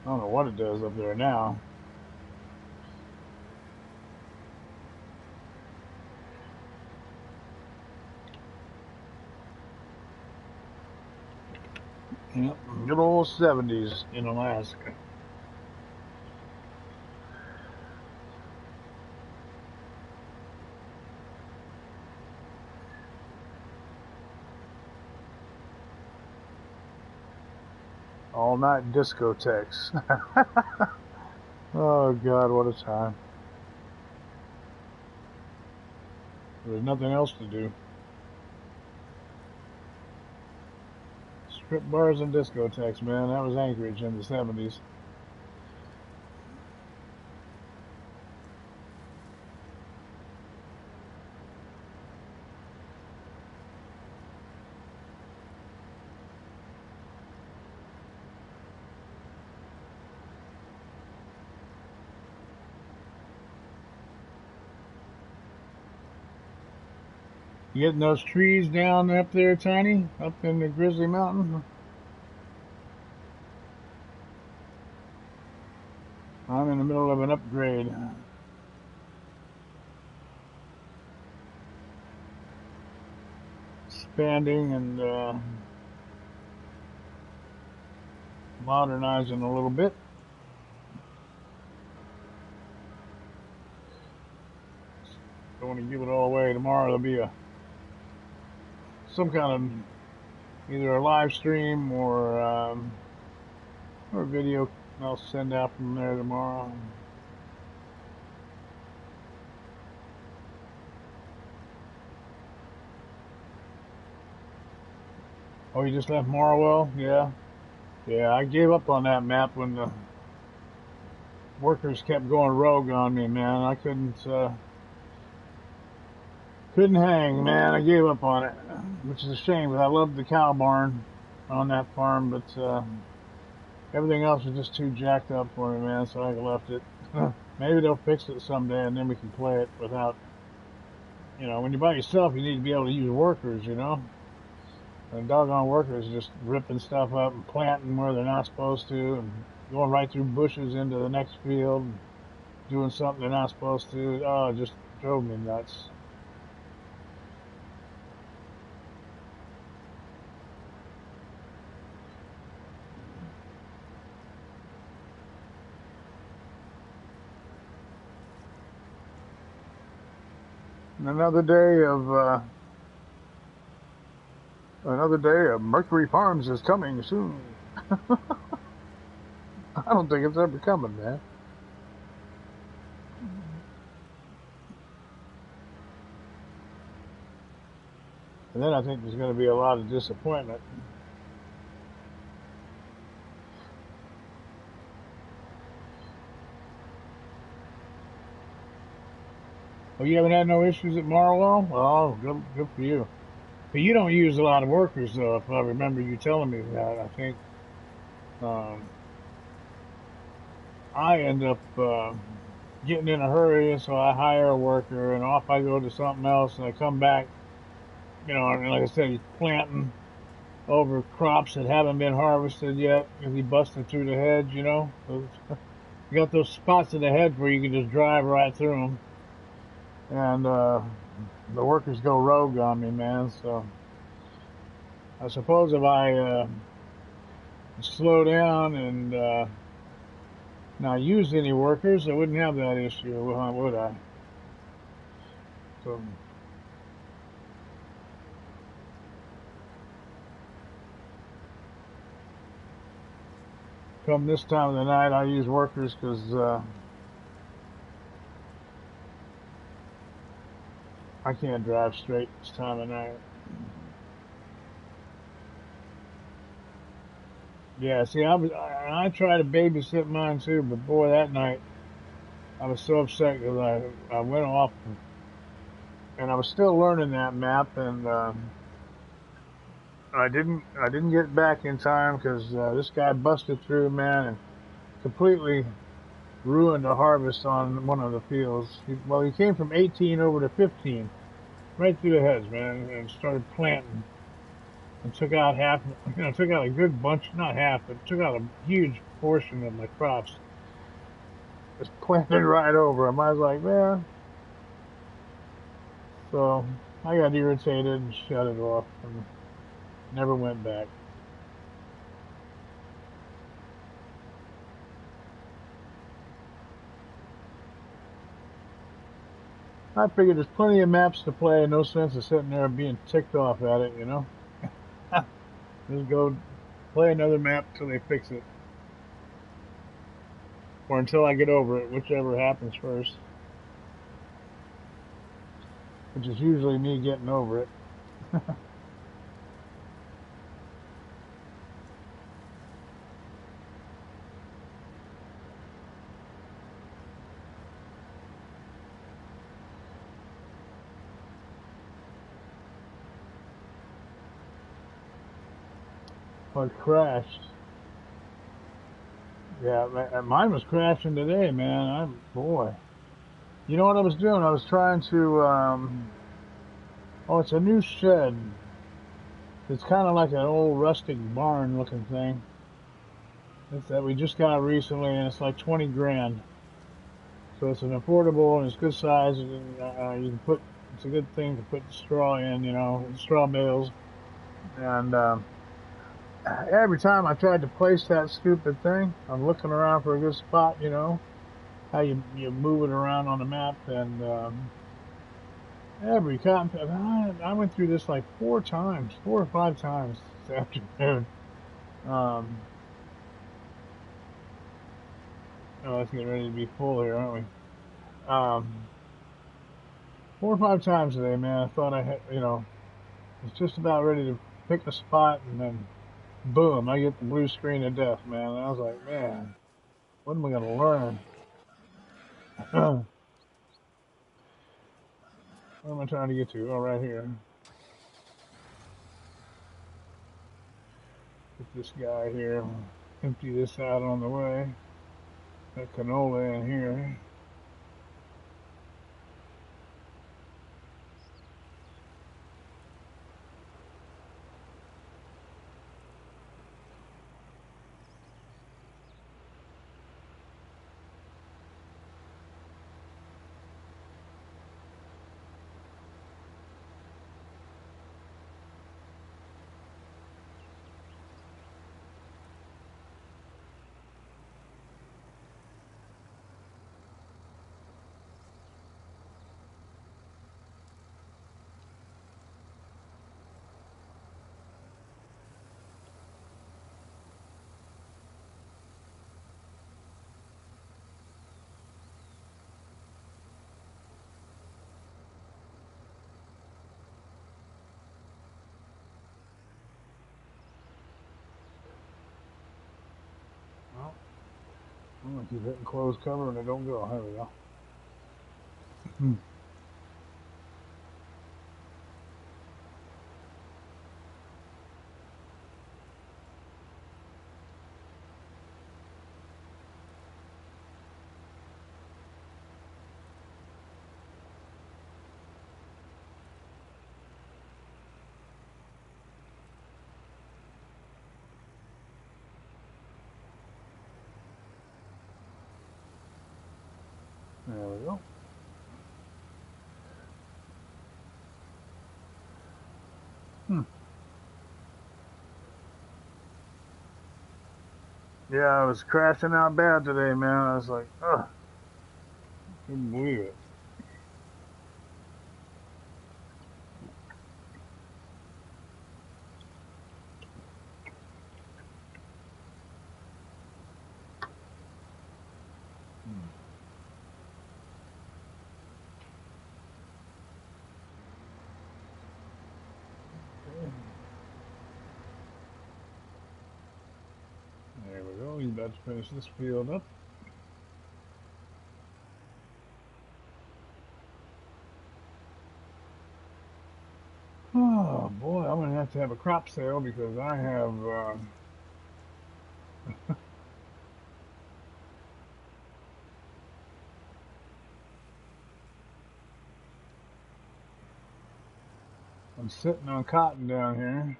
don't know what it does up there now. Yep, good old 70s in Alaska. All night discotheques. Oh, God, what a time. There's nothing else to do. Strip bars and discotheques, man. That was Anchorage in the 70s. You getting those trees down up there, Tiny? Up in the Grizzly Mountain? I'm in the middle of an upgrade. Expanding and modernizing a little bit. Don't want to give it all away. Tomorrow there'll be some kind of either a live stream or video I'll send out from there tomorrow. Oh, you just left Marwell? Yeah. Yeah, I gave up on that map when the workers kept going rogue on me, man. I couldn't hang, man. I gave up on it, which is a shame, but I loved the cow barn on that farm, but everything else was just too jacked up for me, man, so I left it. Maybe they'll fix it someday, and then we can play it without, when you're by yourself, you need to be able to use workers, And doggone workers just ripping stuff up and planting where they're not supposed to, and going right through bushes into the next field, and doing something they're not supposed to. Oh, it just drove me nuts. Another day of Mercury Farms is coming soon. I don't think it's ever coming, man. And then I think there's going to be a lot of disappointment. Oh, you haven't had no issues at Marwell? Oh, good for you. But you don't use a lot of workers, though, if I remember you telling me that. I think um, I end up getting in a hurry, so I hire a worker, and off I go to something else, and I come back, and like I said, he's planting over crops that haven't been harvested yet, because he busted through the hedge. You got those spots in the hedge where you can just drive right through them, and the workers go rogue on me, man. So I suppose if I slow down and not use any workers, I wouldn't have that issue, would I? So come this time of the night, I use workers because I can't drive straight this time of night. Yeah, see, I try to babysit mine too, but boy, that night I was so upset because I went off and I was still learning that map, and I didn't get back in time because this guy busted through, man, and completely ruined the harvest on one of the fields. He came from 18 over to 15, right through the hedge, man, and started planting and took out took out a good bunch, not half, but took out a huge portion of my crops. Just planted right over them. I was like, man. So I got irritated and shut it off and never went back. I figured there's plenty of maps to play, no sense of sitting there and being ticked off at it. Just go play another map till they fix it. Or until I get over it, whichever happens first. Which is usually me getting over it. But crashed. Yeah, mine was crashing today, man. Boy. You know what I was doing? I was trying to, it's a new shed. It's kind of like an old rustic barn looking thing. It's that we just got recently, and it's like 20 grand. So it's an affordable and it's good size. And, it's a good thing to put straw in, straw bales. And every time I tried to place that stupid thing, I'm looking around for a good spot, how you move it around on the map. And every time, I went through this like 4 or 5 times this afternoon. Um, let's get ready to be full here, aren't we? Um, 4 or 5 times today, man. I thought I had, was just about ready to pick a spot, and then boom, I get the blue screen of death, man. And I was like, man, what am I going to learn? What am I trying to get to? Oh, right here. Get this guy here. Empty this out on the way. That canola in here. Well, I'm going to keep hitting close cover and it don't go. There we go. There we go. Yeah, I was crashing out bad today, man. I was like, ugh, couldn't believe it. There we go. He's about to finish this field up. Oh boy, I'm gonna have a crop sale because I have. I'm sitting on cotton down here.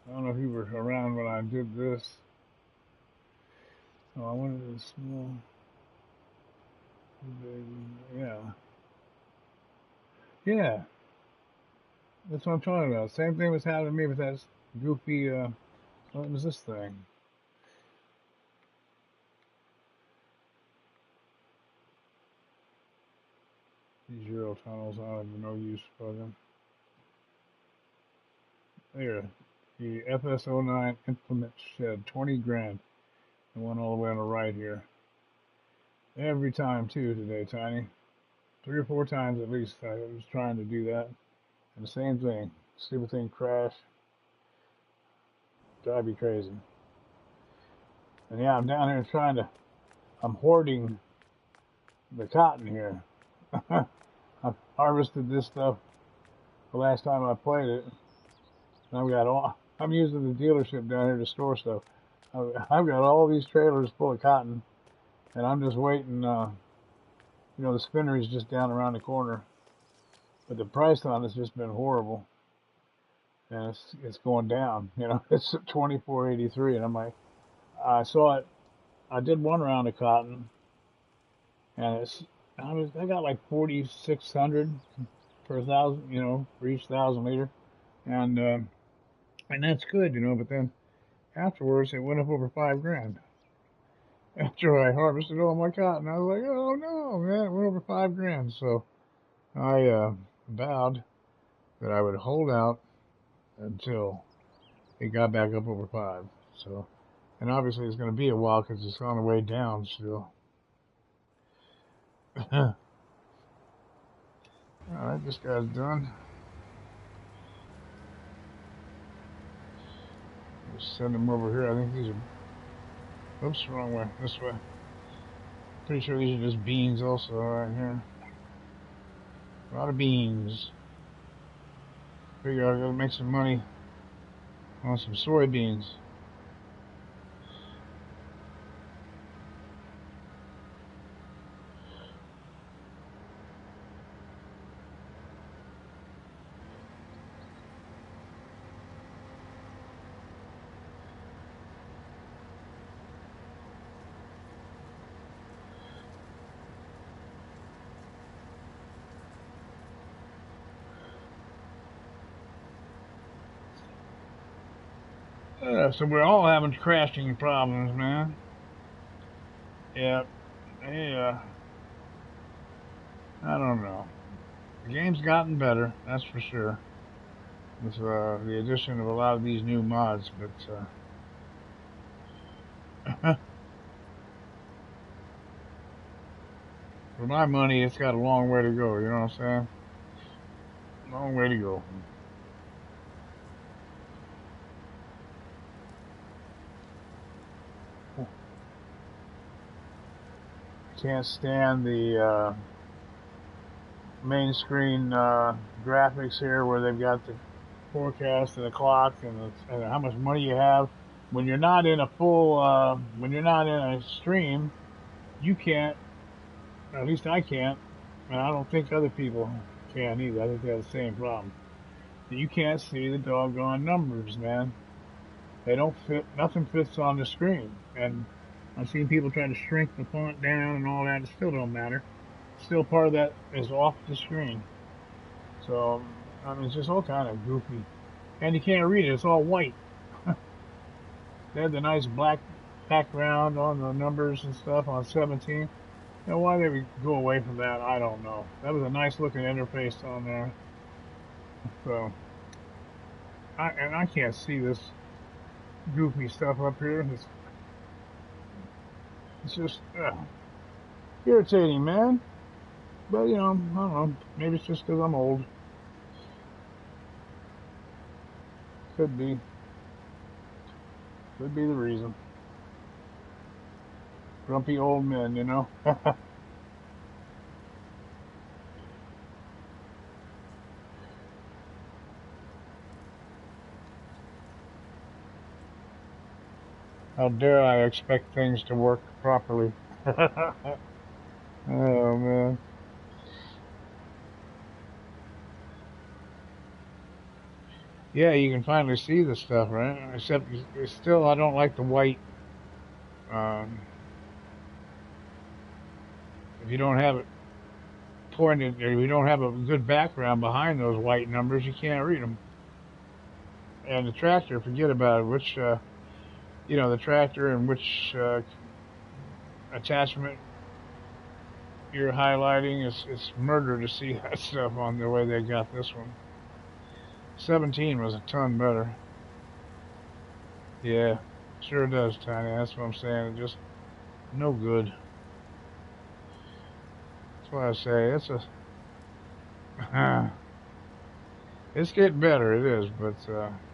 I don't know if you were around when I did this. Oh, I wanted a small. Yeah, yeah. That's what I'm talking about. Same thing was happening to me with that goofy. What was this thing? These Euro tunnels. I have no use for them. There, the FS09 implement shed, 20 grand. The one all the way on the right here. Every time too today, Tiny. 3 or 4 times at least. I was trying to do that, and the same thing. Stupid thing crashed. Drive me crazy. And yeah, I'm down here trying to. I'm hoarding the cotton here. I harvested this stuff the last time I played it. And I've got all. I'm using the dealership down here to store stuff. I've got all these trailers full of cotton, and I'm just waiting. The spinner is just down around the corner, but the price on it's just been horrible, and it's going down. It's at 24.83, and I'm like, I saw it. I did one round of cotton, and I got like 4,600 per thousand, for each 1,000 liter, and that's good, But then afterwards, it went up over 5 grand. After I harvested all my cotton, I was like, oh no, man, it went over 5 grand. So I vowed that I would hold out until it got back up over 5. So, and obviously it's going to be a while because it's on the way down still. All right, this guy's done. Just send him over here. I think these are. Oops, wrong way. This way. Pretty sure these are just beans also right here. A lot of beans. Figure I gotta make some money on some soybeans. So we're all having crashing problems, man. Yeah. Yeah. I don't know. The game's gotten better, that's for sure, with the addition of a lot of these new mods. But for my money, it's got a long way to go. You know what I'm saying? Long way to go. Can't stand the main screen graphics here where they've got the forecast and the clock and how much money you have. When you're not in a when you're not in a stream, you can't, or at least I can't, and I don't think other people can either. I think they have the same problem. You can't see the doggone numbers, man. They don't fit, nothing fits on the screen. And I've seen people try to shrink the font down and all that. It still don't matter. Still part of that is off the screen. So, I mean, it's just all kind of goofy. And you can't read it. It's all white. They had the nice black background on the numbers and stuff on 17. You know, why they would go away from that, I don't know. That was a nice looking interface on there. So, I can't see this goofy stuff up here. It's just irritating, man. But, you know, I don't know. Maybe it's just because I'm old. Could be. Could be the reason. Grumpy old men, you know. How dare I expect things to work properly? Oh, man. Yeah, you can finally see the stuff, right? Except, still, I don't like the white. Um, if you don't have it pointed, or you don't have a good background behind those white numbers, you can't read them. And the tractor, forget about it. Which, you know, the tractor and which attachment you're highlighting, it's murder to see that stuff on the way they got this one. 17 was a ton better. Yeah, sure does, Tiny. That's what I'm saying. It's just no good. That's why I say it's a. It's getting better, it is, but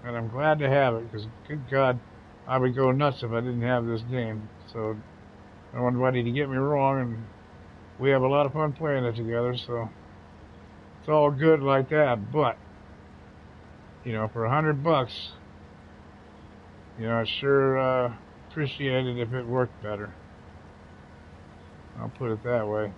and I'm glad to have it because, good God, I would go nuts if I didn't have this game. So I don't want anybody to get me wrong, and we have a lot of fun playing it together. So it's all good like that. But you know, for $100, you know, I sure appreciate it if it worked better. I'll put it that way.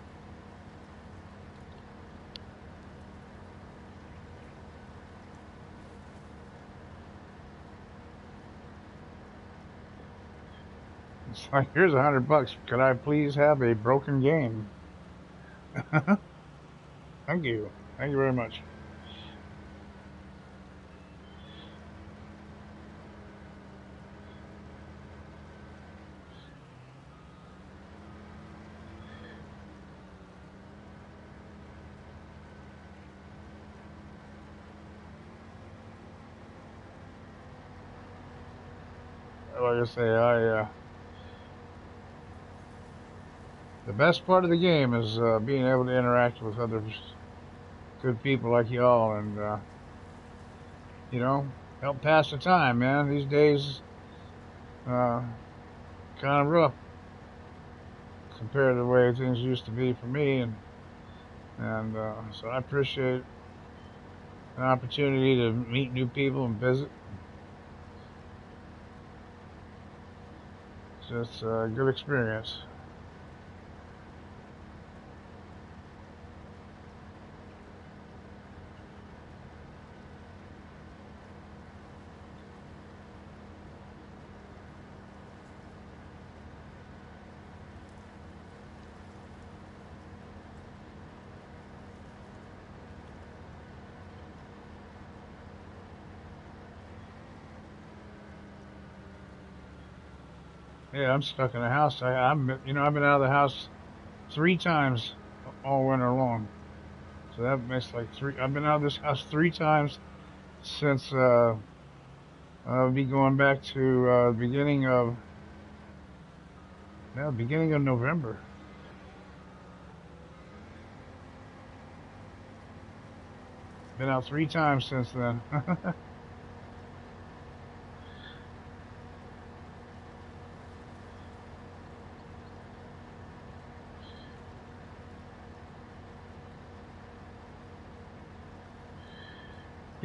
It's like, here's $100. Could I please have a broken game? Thank you. Thank you very much. Like I say, the best part of the game is being able to interact with other good people like y'all, and you know, help pass the time, man. These days, kind of rough compared to the way things used to be for me, and so I appreciate an opportunity to meet new people and visit. It's just a good experience. Yeah, I'm stuck in the house. You know, I've been out of the house 3 times all winter long. So that makes like three. I've been out of this house 3 times since I'll be going back to beginning of November. Been out 3 times since then.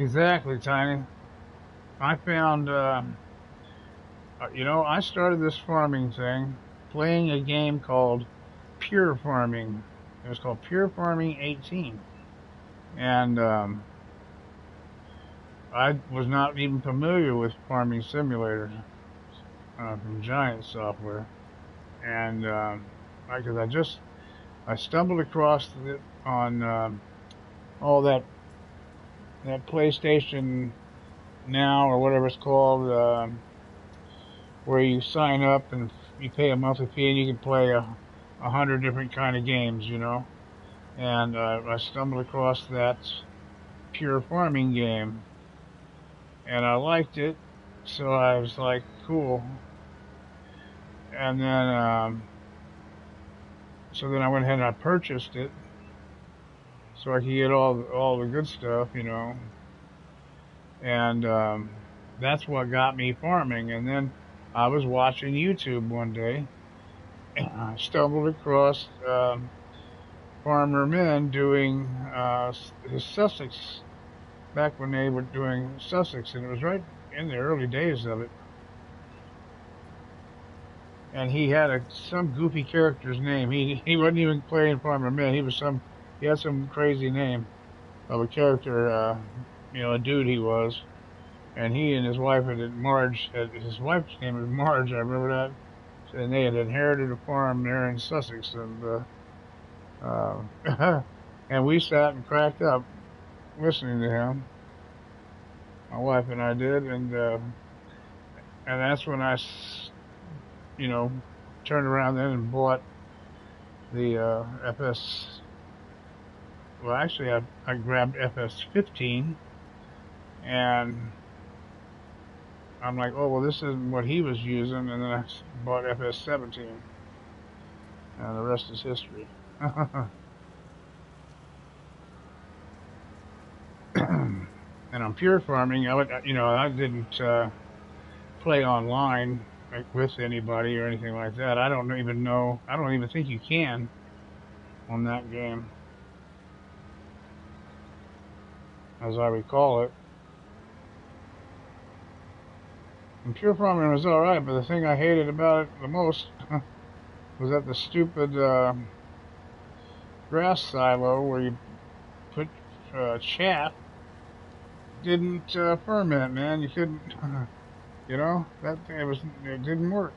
Exactly, Tiny. I found, you know, I started this farming thing playing a game called Pure Farming. It was called Pure Farming 18. And I was not even familiar with Farming Simulator from Giant Software. and because I stumbled across it on all that PlayStation Now or whatever it's called, where you sign up and you pay a monthly fee and you can play 100 different kind of games, you know. And I stumbled across that pure farming game, and I liked it, so I was like, cool. And then so then I went ahead and I purchased it so I could get all the good stuff, you know. And that's what got me farming. And then I was watching YouTube one day, and I stumbled across farmer men doing his Sussex back when they were doing Sussex, and it was right in the early days of it. And he had some goofy character's name. He wasn't even playing Farmer Man. He had some crazy name of a character, you know, a dude he was. And he and his wife his wife's name was Marge. I remember that. And they had inherited a farm there in Sussex, and we sat and cracked up listening to him. My wife and I did, and that's when you know, turned around then and bought the FS. Well, actually, I grabbed FS15, and I'm like, oh well, this isn't what he was using, and then I bought FS17, and the rest is history. And on pure farming, I didn't play online like with anybody or anything like that. I don't even know. I don't even think you can on that game, as I recall it. And pure farming was all right, but the thing I hated about it the most was that the stupid grass silo where you put chaff didn't ferment, man. You couldn't, you know, it didn't work.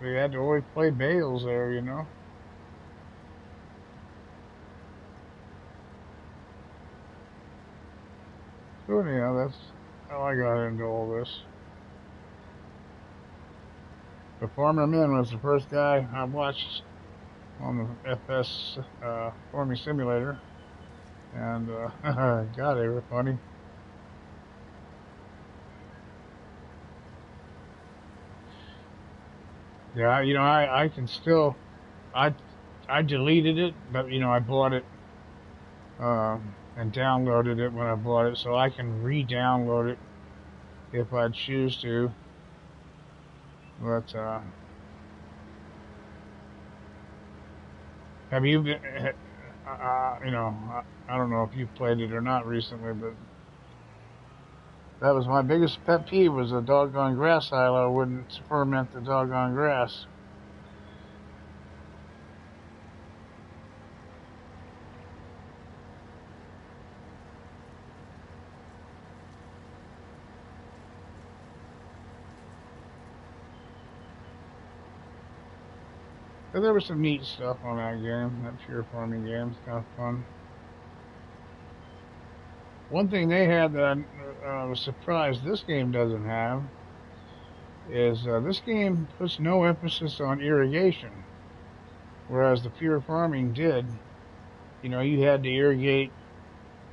We had to always play bales there, you know. So anyhow, that's how I got into all this. But Farmer Man was the first guy I watched on the FS Farming Simulator, and God, they were funny. Yeah, you know, I can still, I I deleted it, but you know, I bought it and downloaded it when I bought it, so I can re-download it if I choose to. But have you been, you know, I don't know if you played it or not recently, but that was my biggest pet peeve, was a doggone grass silo wouldn't ferment the doggone grass. But there was some neat stuff on that game, that pure farming game. It's kind of fun. One thing they had that I was surprised this game doesn't have is this game puts no emphasis on irrigation, whereas the pure farming did. You know, you had to irrigate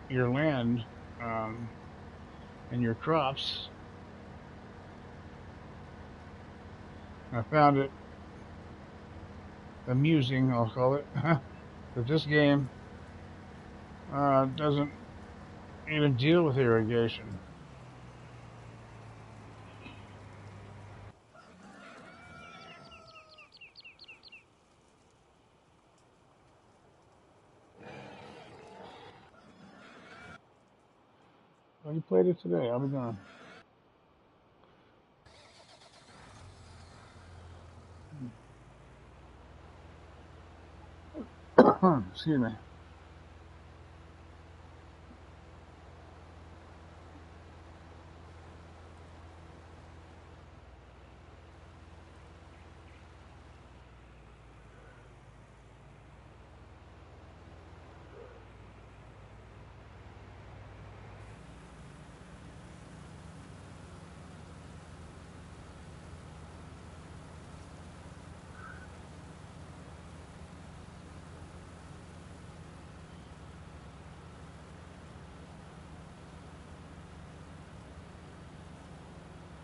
your land um, and your crops. I found it amusing, I'll call it, that this game doesn't even deal with irrigation. Well, you played it today. I'll be gone. Excuse me.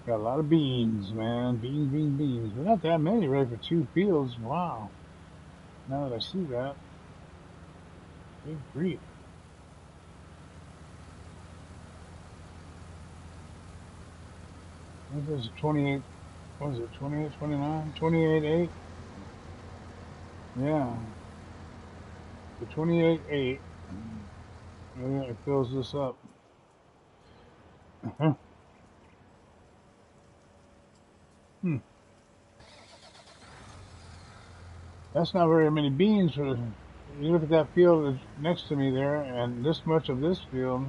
Got a lot of beans, man. Beans, beans, beans. But not that many, right, for 2 fields. Wow. Now that I see that, good grief. I think there's 28, what is it, 28, 29? 28, 8? Yeah, the 28, 8. Yeah, it fills this up. Hmm. That's not very many beans for. You look at that field that's next to me there, and this much of this field,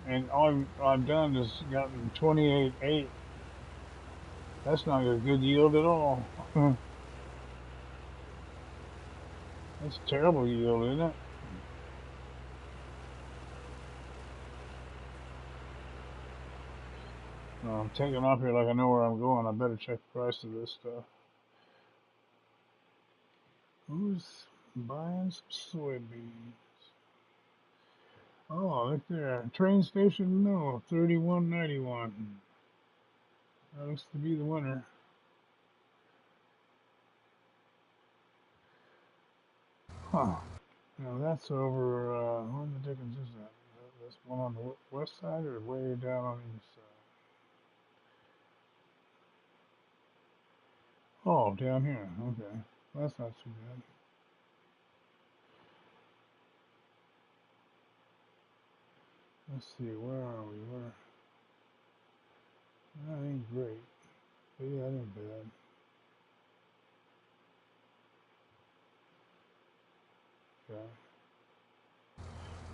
and all I've done is gotten 28, 8. That's not a good yield at all. That's a terrible yield, isn't it? Well, I'm taking off here like I know where I'm going. I better check the price of this stuff. Who's buying some soybeans? Oh, look there. Train station, no, 31.91. That looks to be the winner. Huh. Now that's over, where in the dickens is that? That's one on the west side or way down on the east side? Oh, down here. Okay. That's not too bad. Let's see, where are we? Where? That ain't great. But yeah, that ain't bad. Okay.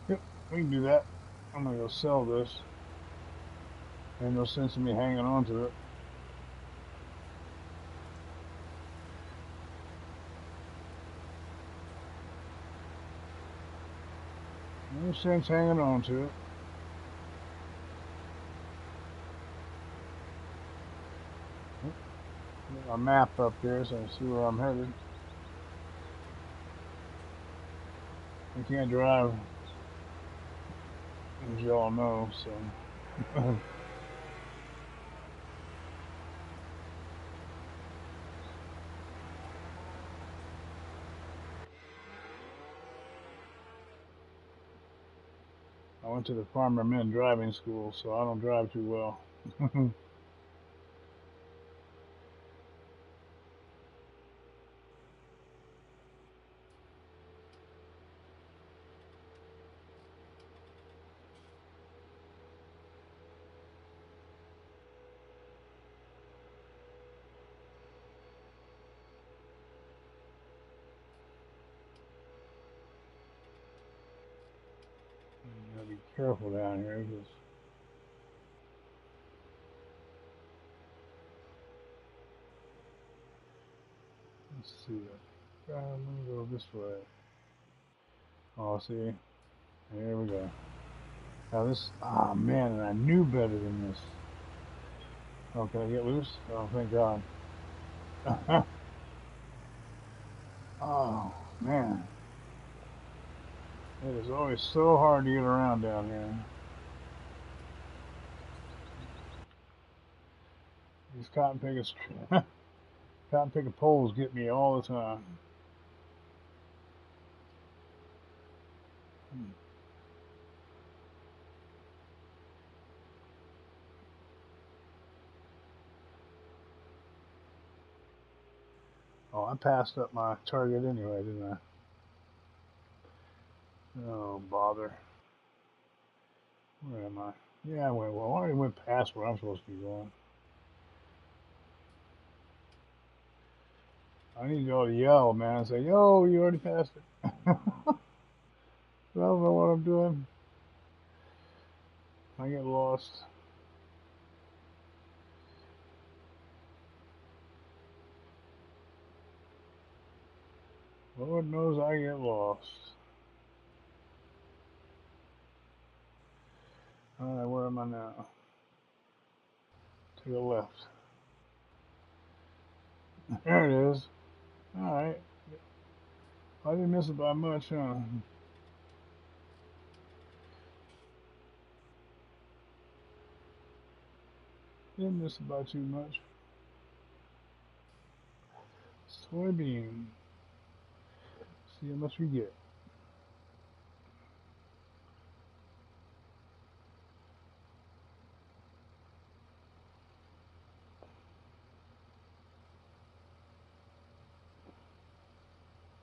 Yep, we can do that. I'm gonna go sell this. Ain't no sense in me hanging on to it. No sense hanging on to it. Got a map up here so I can see where I'm headed. I can't drive, as you all know, so. I went to the farmer men driving school, so I don't drive too well. You gotta be careful down here, because let's see. Let me go this way. Oh, see, here we go. Now this, man, and I knew better than this. Oh, can I get loose? Oh, thank God. Oh, man. It is always so hard to get around down here. These cotton pickers, cotton picker poles get me all the time. Oh, I passed up my target anyway, didn't I? Oh, bother. Where am I? Yeah, I went, well, I already went past where I'm supposed to be going. I need to go to yell, man, and say, yo, you already passed it. I don't know what I'm doing. I get lost. Lord knows I get lost. Alright, where am I now? To the left. There it is. Alright. I didn't miss it by much, huh? Didn't miss by too much. Soybean. See how much we get.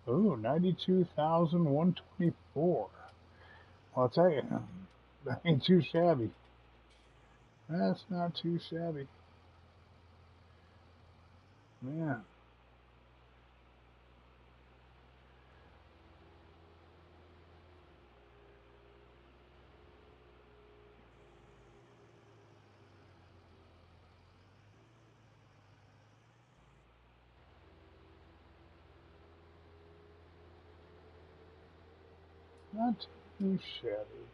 Oh, 92,124. I'll tell you, that ain't too shabby. That's not too shabby. Man. Not too shabby.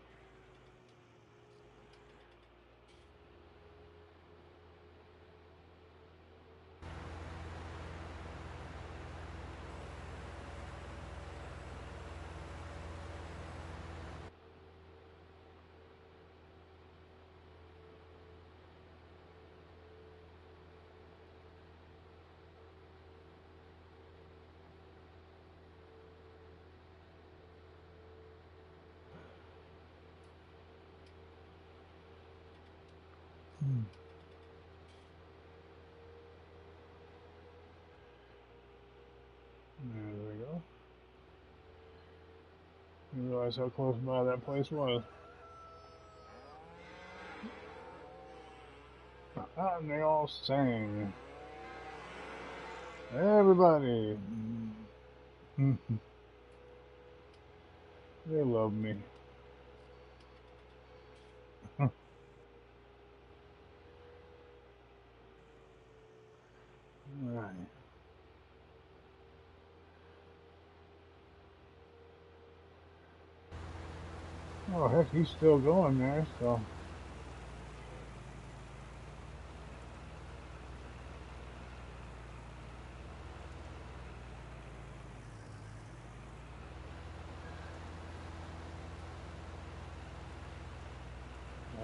There we go. Didn't realize how close by that place was. And they all sang. Everybody. They love me. Alright. Oh, heck, he's still going there, so.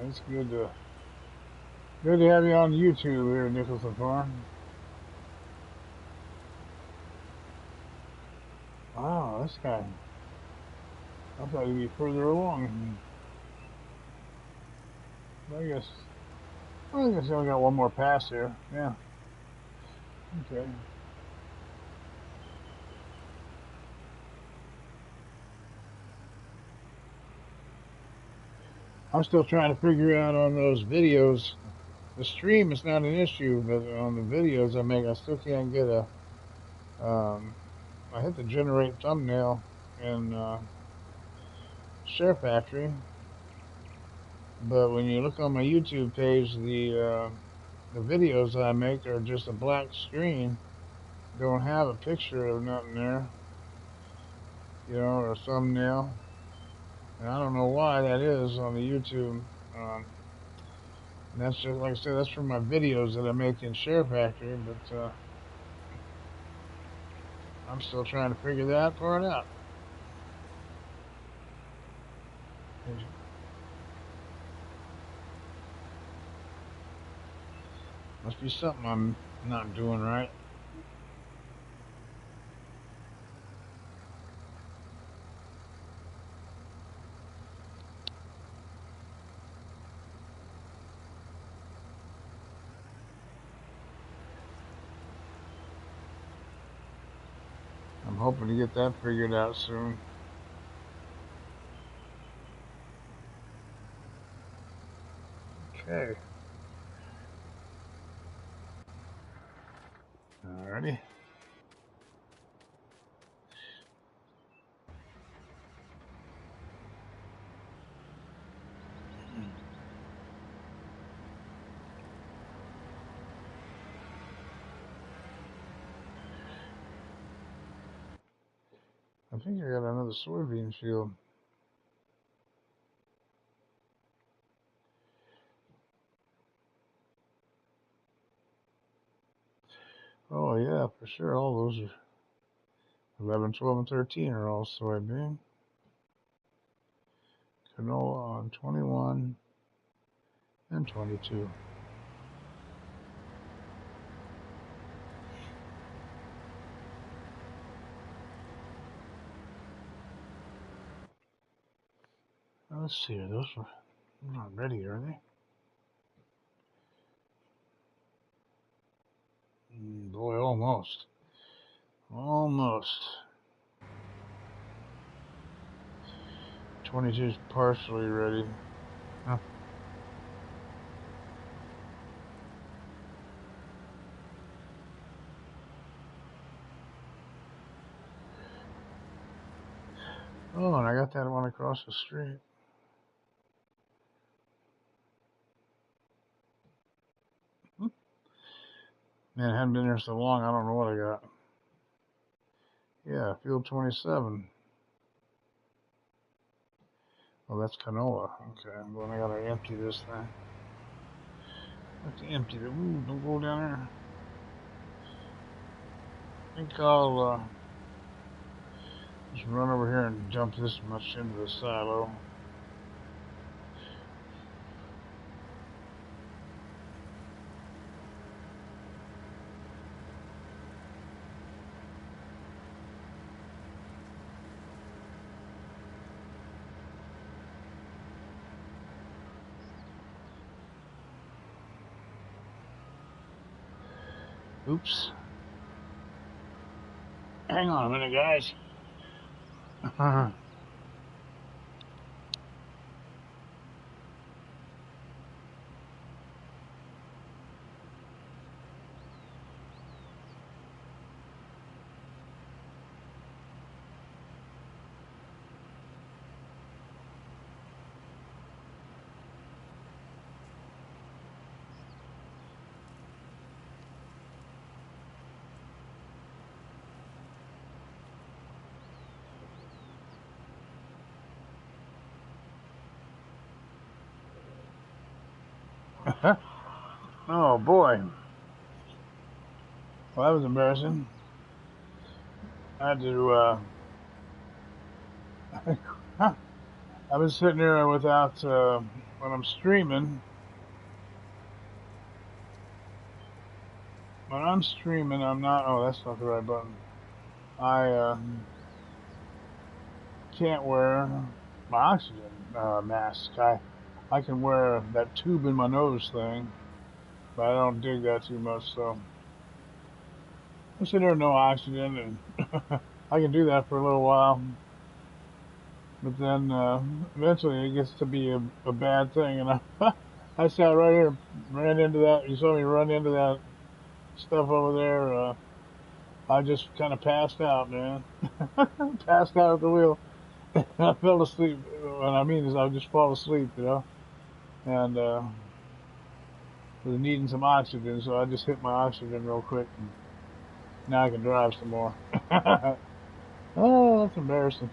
It's good to have you on YouTube here, Nicholson Farm. Wow, this guy. I thought he'd be further along. I guess he only got one more pass here. Yeah. Okay. I'm still trying to figure out on those videos. The stream is not an issue, but on the videos I make, I still can't get a. I hit the generate thumbnail in Share Factory, but when you look on my YouTube page, the videos I make are just a black screen. Don't have a picture of nothing there, or a thumbnail. And I don't know why that is on the YouTube. And that's just, like I said, that's from my videos that I make in Share Factory, but I'm still trying to figure that part out. Must be something I'm not doing right. I'm hoping to get that figured out soon. Okay. Alrighty. I think I got another soybean field. Oh yeah, for sure. All those are 11, 12, and 13 are all soybean. Canola on 21 and 22. Let's see, those are not ready, are they? Boy, almost. Almost. 22's partially ready. Huh. Oh, and I got that one across the street. Man, I haven't been there so long, I don't know what I got. Yeah, field 27. Oh, that's canola. Okay, well, I gotta empty this thing. I have to empty the. Ooh, don't go down there. I think I'll just run over here and dump this much into the silo. Oops. Hang on a minute, guys. Oh boy. Well, that was embarrassing. I had to, I've been sitting here without, when I'm streaming. When I'm streaming, I'm not, oh, that's not the right button. I, can't wear my oxygen, mask. I can wear that tube in my nose thing, but I don't dig that too much, so. I'm sitting there, no oxygen, and I can do that for a little while. But then eventually it gets to be a bad thing, and I sat right here, ran into that. You saw me run into that stuff over there. I just kind of passed out, man. Passed out at the wheel. I fell asleep. What I mean is I just fall asleep, you know, and was needing some oxygen, so I just hit my oxygen real quick, and now I can drive some more. Oh, that's embarrassing.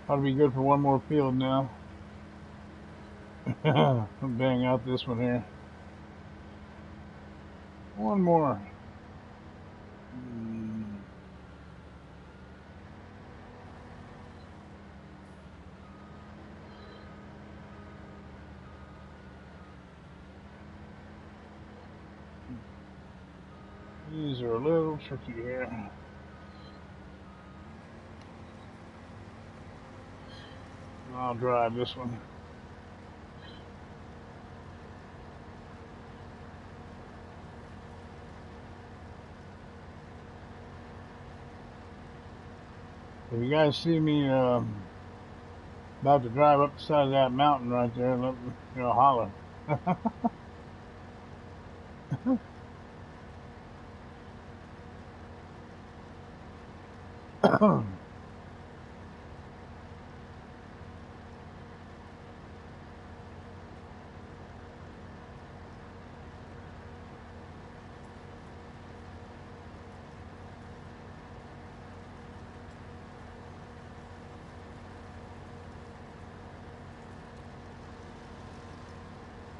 Ought to be good for one more field now. Bang out this one here. One more. These are a little tricky here. I'll drive this one. If you guys see me about to drive up the side of that mountain right there, let me, holler.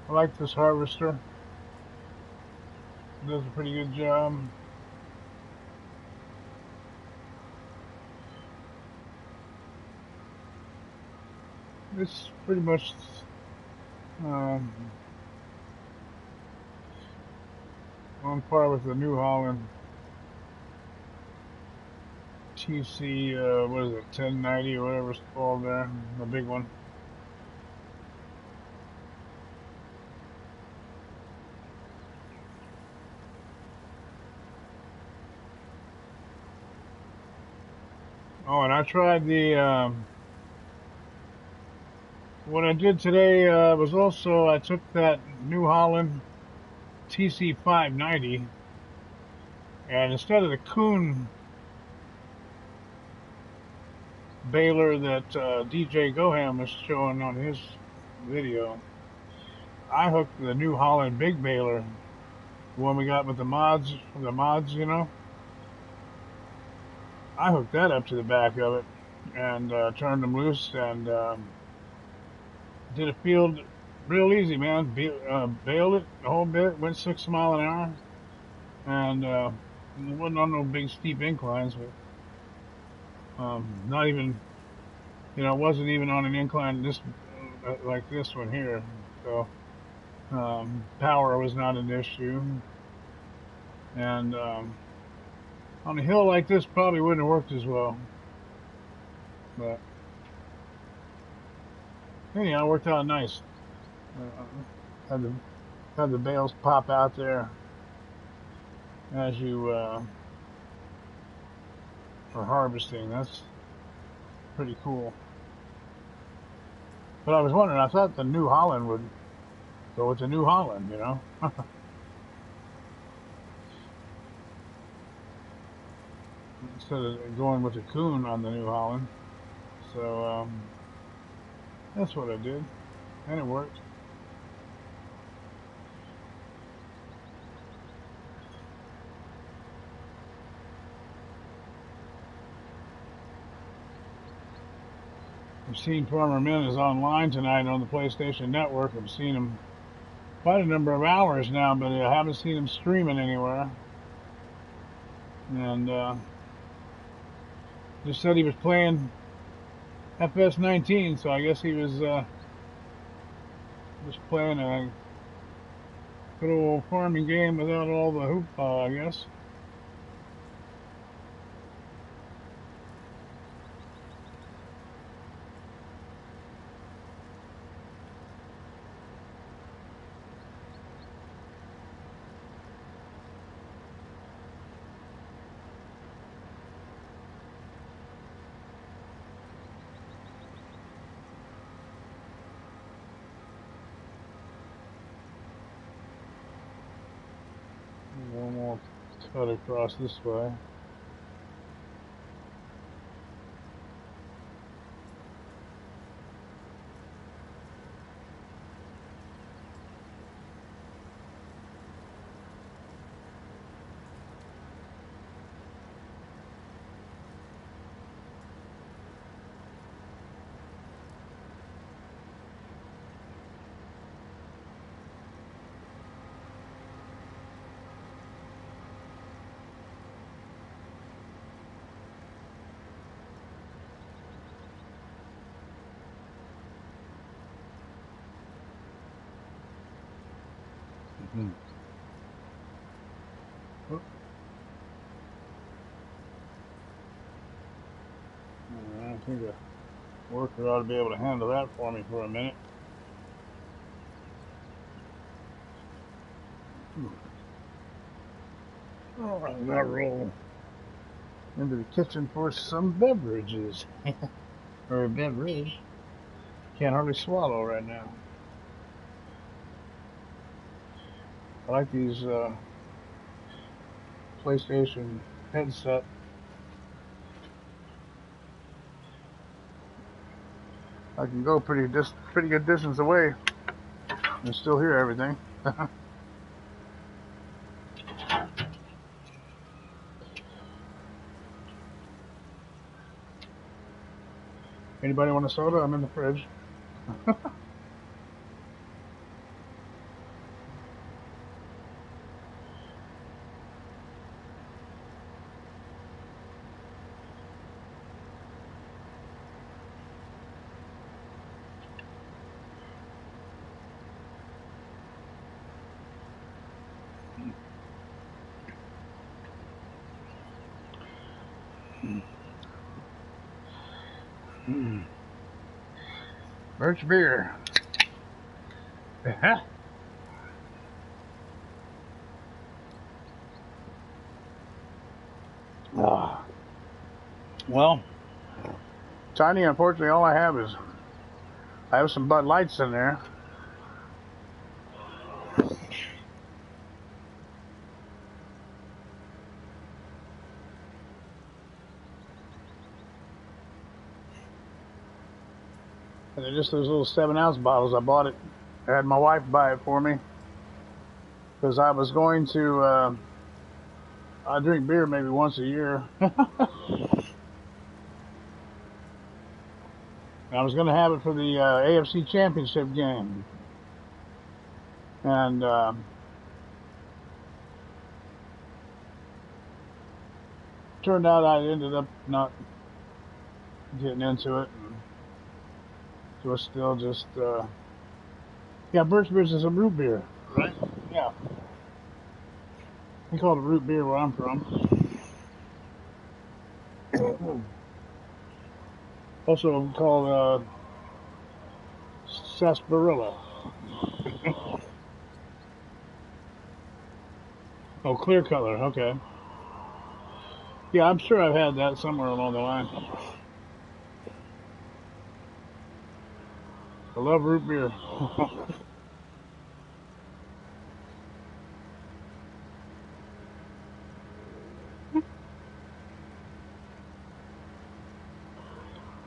I like this harvester. It does a pretty good job. It's pretty much on par with the New Holland. TC, what is it, 1090 or whatever it's called there, the big one. Oh, and I tried the, what I did today was also, I took that New Holland TC 590, and instead of the Kuhn baler that DJ Goham was showing on his video, I hooked the New Holland big baler, the one we got with the mods, you know. I hooked that up to the back of it and turned them loose and did a field real easy, man. Bailed it a whole bit, went 6 miles an hour, and it wasn't on no big steep inclines, but not even, you know, it wasn't even on an incline this like this one here. So power was not an issue, and on a hill like this probably wouldn't have worked as well, but anyhow, it worked out nice. Had the bales pop out there as you are harvesting. That's pretty cool. But I was wondering, I thought the New Holland would go with the New Holland, you know. Instead of going with the Kuhn on the New Holland. So that's what I did, and it worked. I've seen Farmer Men is online tonight on the PlayStation Network. I've seen him quite a number of hours now, but I haven't seen him streaming anywhere. And just said he was playing FS19, so I guess he was just playing a good old farming game without all the hoopla, I guess. One more cut across this way. Oh. I think a worker ought to be able to handle that for me for a minute. Oh, I'm gonna roll into the kitchen for some beverages. Or a beverage. Can't hardly swallow right now. I like these PlayStation headset. I can go pretty good distance away and still hear everything. Anybody want a soda? I'm in the fridge. Birch beer. Ah. Well, Tiny, unfortunately, all I have is I have some Bud Lights in there. And they're just those little 7-ounce bottles. I bought it. I had my wife buy it for me because I was going to. I drink beer maybe once a year. I was going to have it for the AFC Championship game, and turned out I ended up not getting into it, and so it's still just yeah. Birch beer is a root beer, right? Yeah, we call it root beer where I'm from. Also called sarsaparilla. Oh, clear color. Okay. Yeah, I'm sure I've had that somewhere along the line. I love root beer.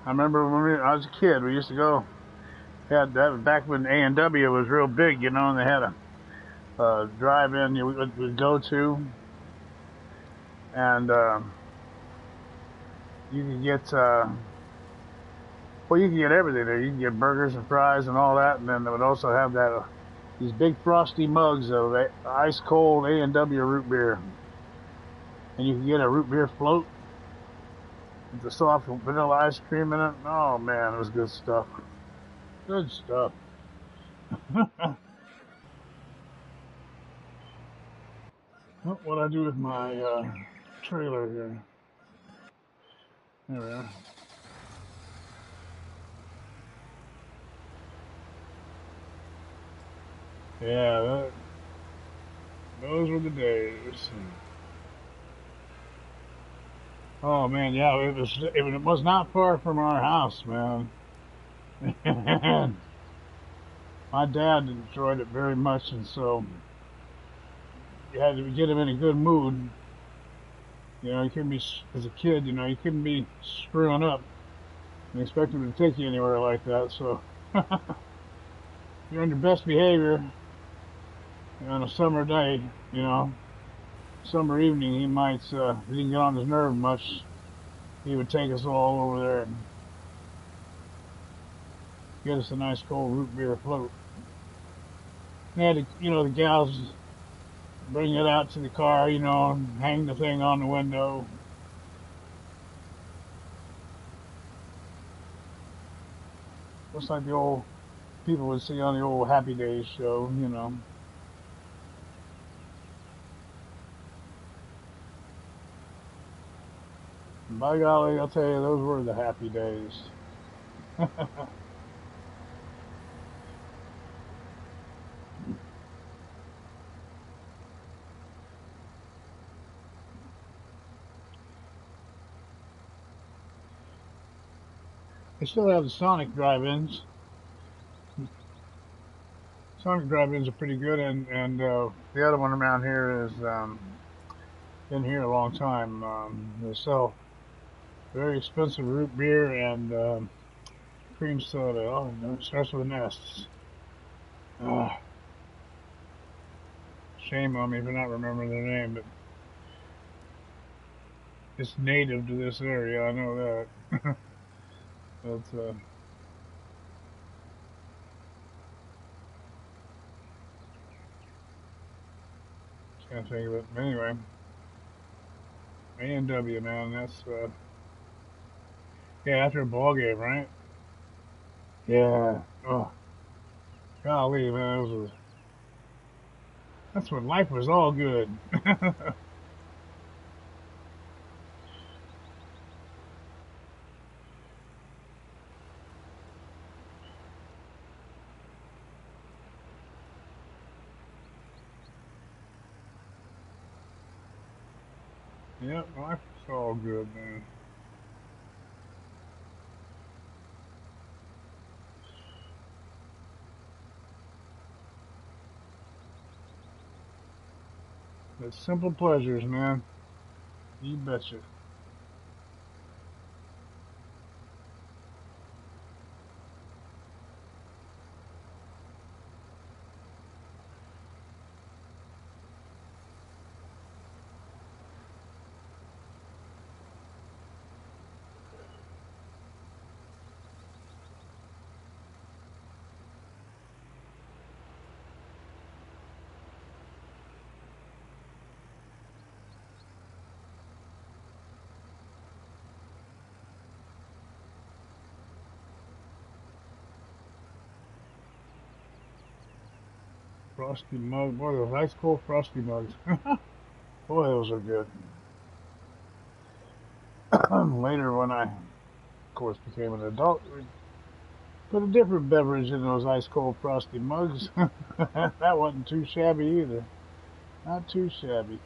I remember when I was a kid, we used to go. Had that back when A&W was real big, you know, and they had a drive-in you would go to, and you could get well, you could get everything there. You could get burgers and fries and all that, and then they would also have that these big frosty mugs of ice cold A&W root beer, and you could get a root beer float with the soft vanilla ice cream in it. Oh man, it was good stuff. Good stuff. What I do with my trailer here? There we are. Yeah, those were the days. Oh man, yeah, it was not far from our house, man. My dad enjoyed it very much, and so you had to get him in a good mood. You know, you couldn't be as a kid. You know, you couldn't be screwing up and expect him to take you anywhere like that. So you're on your best behavior on a summer day. You know, summer evening, he might if he didn't get on his nerve much, he would take us all over there and get us a nice cold root beer float. They had to, you know, the gals bring it out to the car, you know, and hang the thing on the window. Just like the old people would see on the old Happy Days show, you know. And by golly, I'll tell you, those were the happy days. They still have the Sonic drive-ins. Sonic drive-ins are pretty good, and the other one around here is been here a long time. They sell very expensive root beer and cream soda. Oh, no, it starts with an S. Shame on me for not remembering their name, but it's native to this area. I know that. But can't think of it. Anyway, A&W, man. That's yeah, after a ball game, right? Yeah. Oh, golly, man. That's when life was all good. Yep, life's all good, man. It's simple pleasures, man. You betcha. Frosty mug. Boy, those ice cold frosty mugs. Boy, those are good. Later, when I, of course, became an adult, we put a different beverage in those ice cold frosty mugs. That wasn't too shabby either. Not too shabby.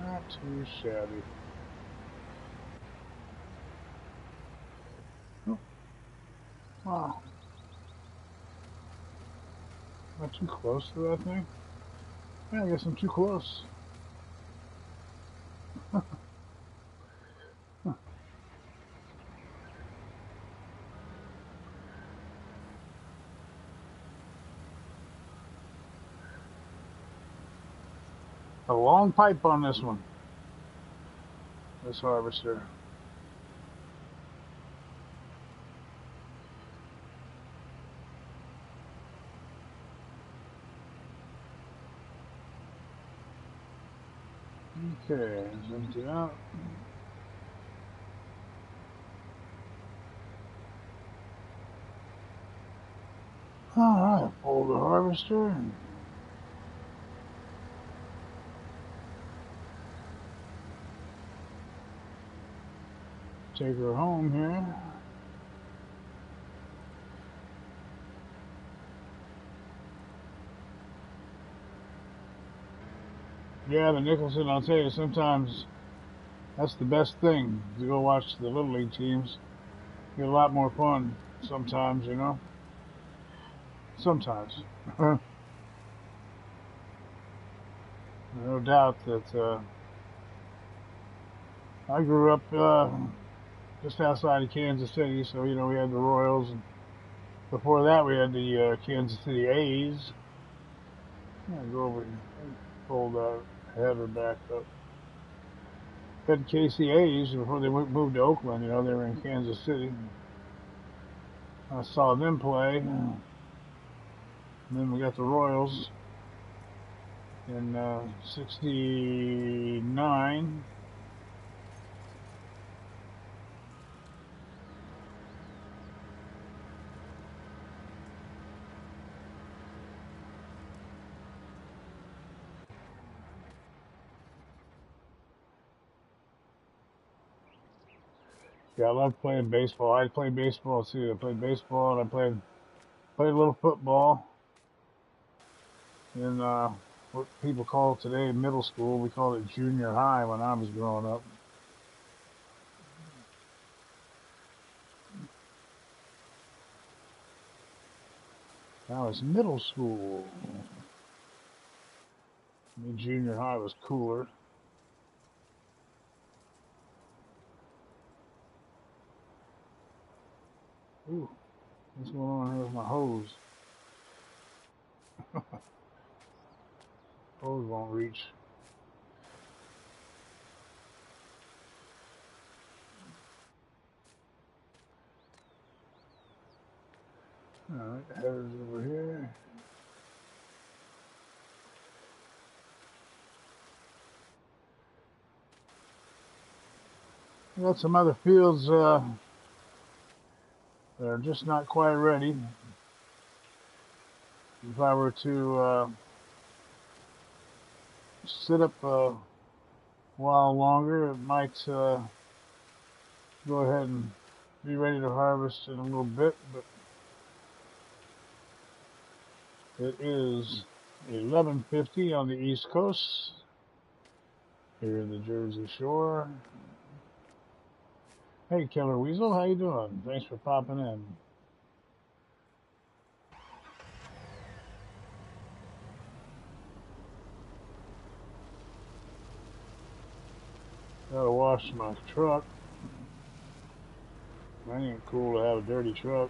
Not too shabby. Oh, wow. Not too close to that thing? Yeah, I guess I'm too close. A long pipe on this one. This harvester. Okay, empty out. Alright, pull the harvester and take her home here. Yeah, the Nicholson, I'll tell you, sometimes that's the best thing to go watch the Little League teams. Get a lot more fun sometimes, you know? Sometimes. No doubt that I grew up just outside of Kansas City, so, you know, we had the Royals, and before that we had the Kansas City A's. Yeah, go over and pull that header back up. Had KCA's before they moved to Oakland, you know, they were in Kansas City. I saw them play. And then we got the Royals in '69. Yeah, I love playing baseball. I played baseball too. I played baseball and I played a little football in what people call today middle school. We called it junior high when I was growing up. Now it's middle school. I mean, junior high was cooler. Ooh, what's going on here with my hose? Hose won't reach. Alright, headers over here. We got some other fields that are just not quite ready. If I were to sit up while longer. It might go ahead and be ready to harvest in a little bit, but it is 11:50 on the East Coast here in the Jersey Shore. Hey, Killer Weasel, how you doing? Thanks for popping in. Gotta wash my truck. That ain't cool to have a dirty truck.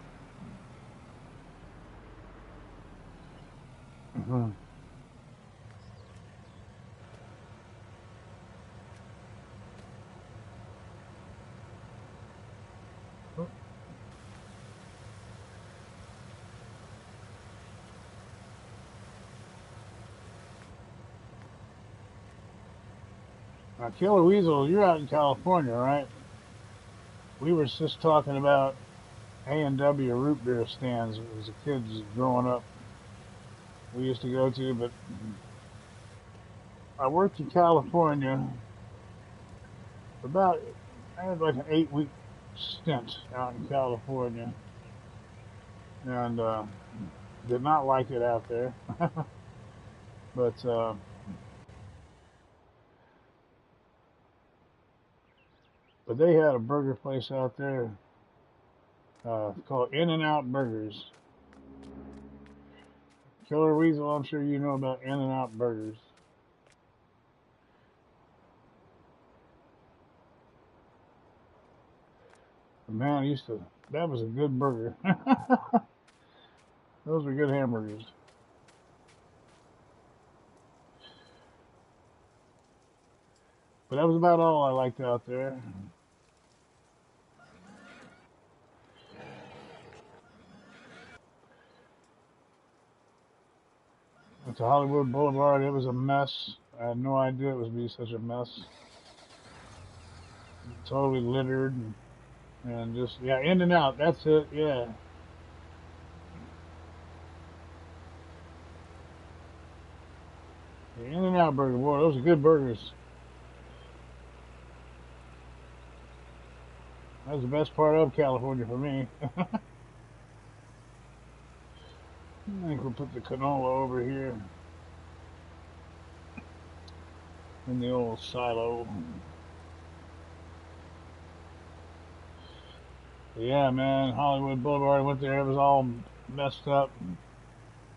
Now, Killer Weasel, you're out in California, right? We were just talking about A&W root beer stands as a kid growing up. We used to go to, but I worked in California for about, I had like an 8-week stint out in California, and did not like it out there. But they had a burger place out there called In-N-Out Burgers. Killer Weasel, I'm sure you know about In-N-Out Burgers. Man, that was a good burger. Those were good hamburgers. But that was about all I liked out there. Went to Hollywood Boulevard. It was a mess. I had no idea it was be such a mess. Totally littered and just, yeah, In-N-Out. That's it. Yeah. The In-N-Out burger, boy, those are good burgers. That was the best part of California for me. I think we'll put the canola over here in the old silo. But yeah, man, Hollywood Boulevard, I went there. It was all messed up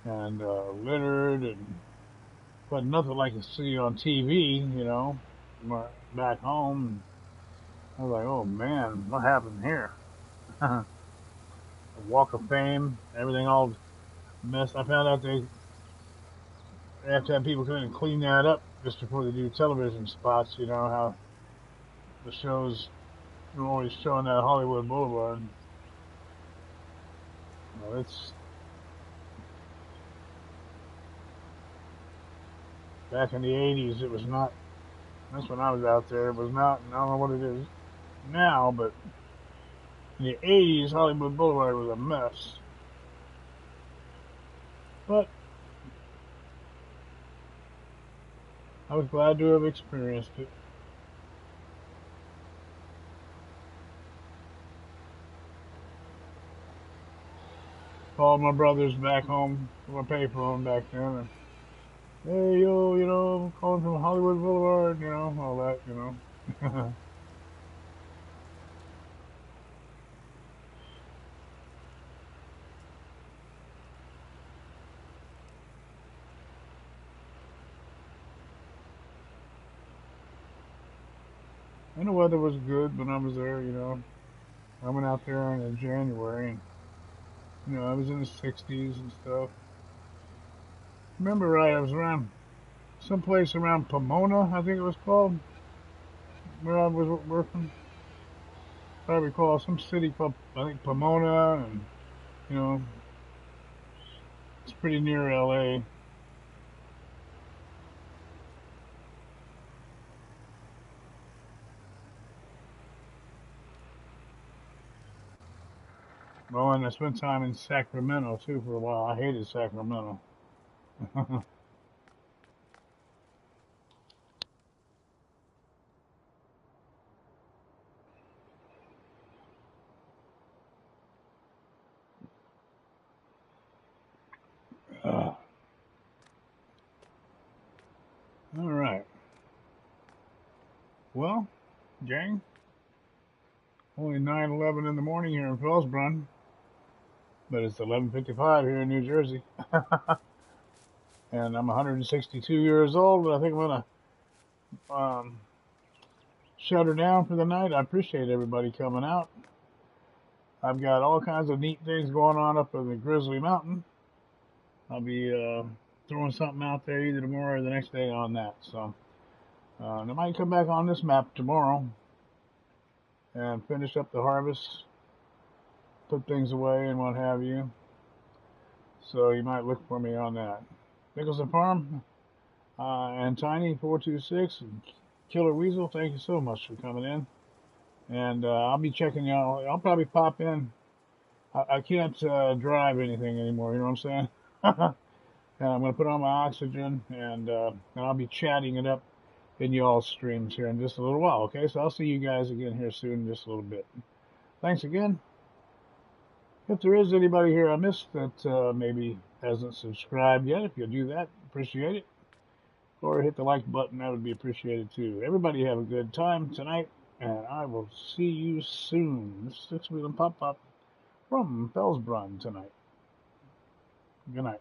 and littered, but nothing like you see on TV, you know, back home. I was like, oh man, what happened here? Walk of Fame, everything all messed. I found out they have to have people come in and clean that up just before they do television spots. You know how the shows are always showing that Hollywood Boulevard. Well, it's back in the '80s. It was not. That's when I was out there. It was not. I don't know what it is now, but in the '80s, Hollywood Boulevard was a mess. But I was glad to have experienced it. Called my brothers back home from a payphone back then. And, hey, yo, you know, I'm calling from Hollywood Boulevard, you know, all that, you know. And the weather was good when I was there, you know. I went out there in January, and, you know, I was in the 60s and stuff. Remember right, I was around someplace around Pomona, I think it was called, where I was working. If I recall, some city called, I think, Pomona, and, you know, it's pretty near LA. Well, and I spent time in Sacramento, too, for a while. I hated Sacramento. Well, gang, only 9:11 in the morning here in Felsbrunn, but it's 11:55 here in New Jersey, and I'm 162 years old. But I think I'm gonna um, shut her down for the night. I appreciate everybody coming out. I've got all kinds of neat things going on up in the Grizzly Mountain. I'll be throwing something out there either tomorrow or the next day on that. So I might come back on this map tomorrow and finish up the harvest, put things away and what have you. So you might look for me on that. Nicholson Farm and Tiny 426 and Killer Weasel, thank you so much for coming in. And I'll be checking y'all. I'll probably pop in. I can't drive anything anymore, you know what I'm saying? And I'm going to put on my oxygen and I'll be chatting it up in y'all's streams here in just a little while, okay? So I'll see you guys again here soon in just a little bit. Thanks again. If there is anybody here I missed that maybe hasn't subscribed yet, if you'll do that, appreciate it. Or hit the like button, that would be appreciated too. Everybody have a good time tonight, and I will see you soon. This is Sixwheelin Pop Pop from Felsbrunn tonight. Good night.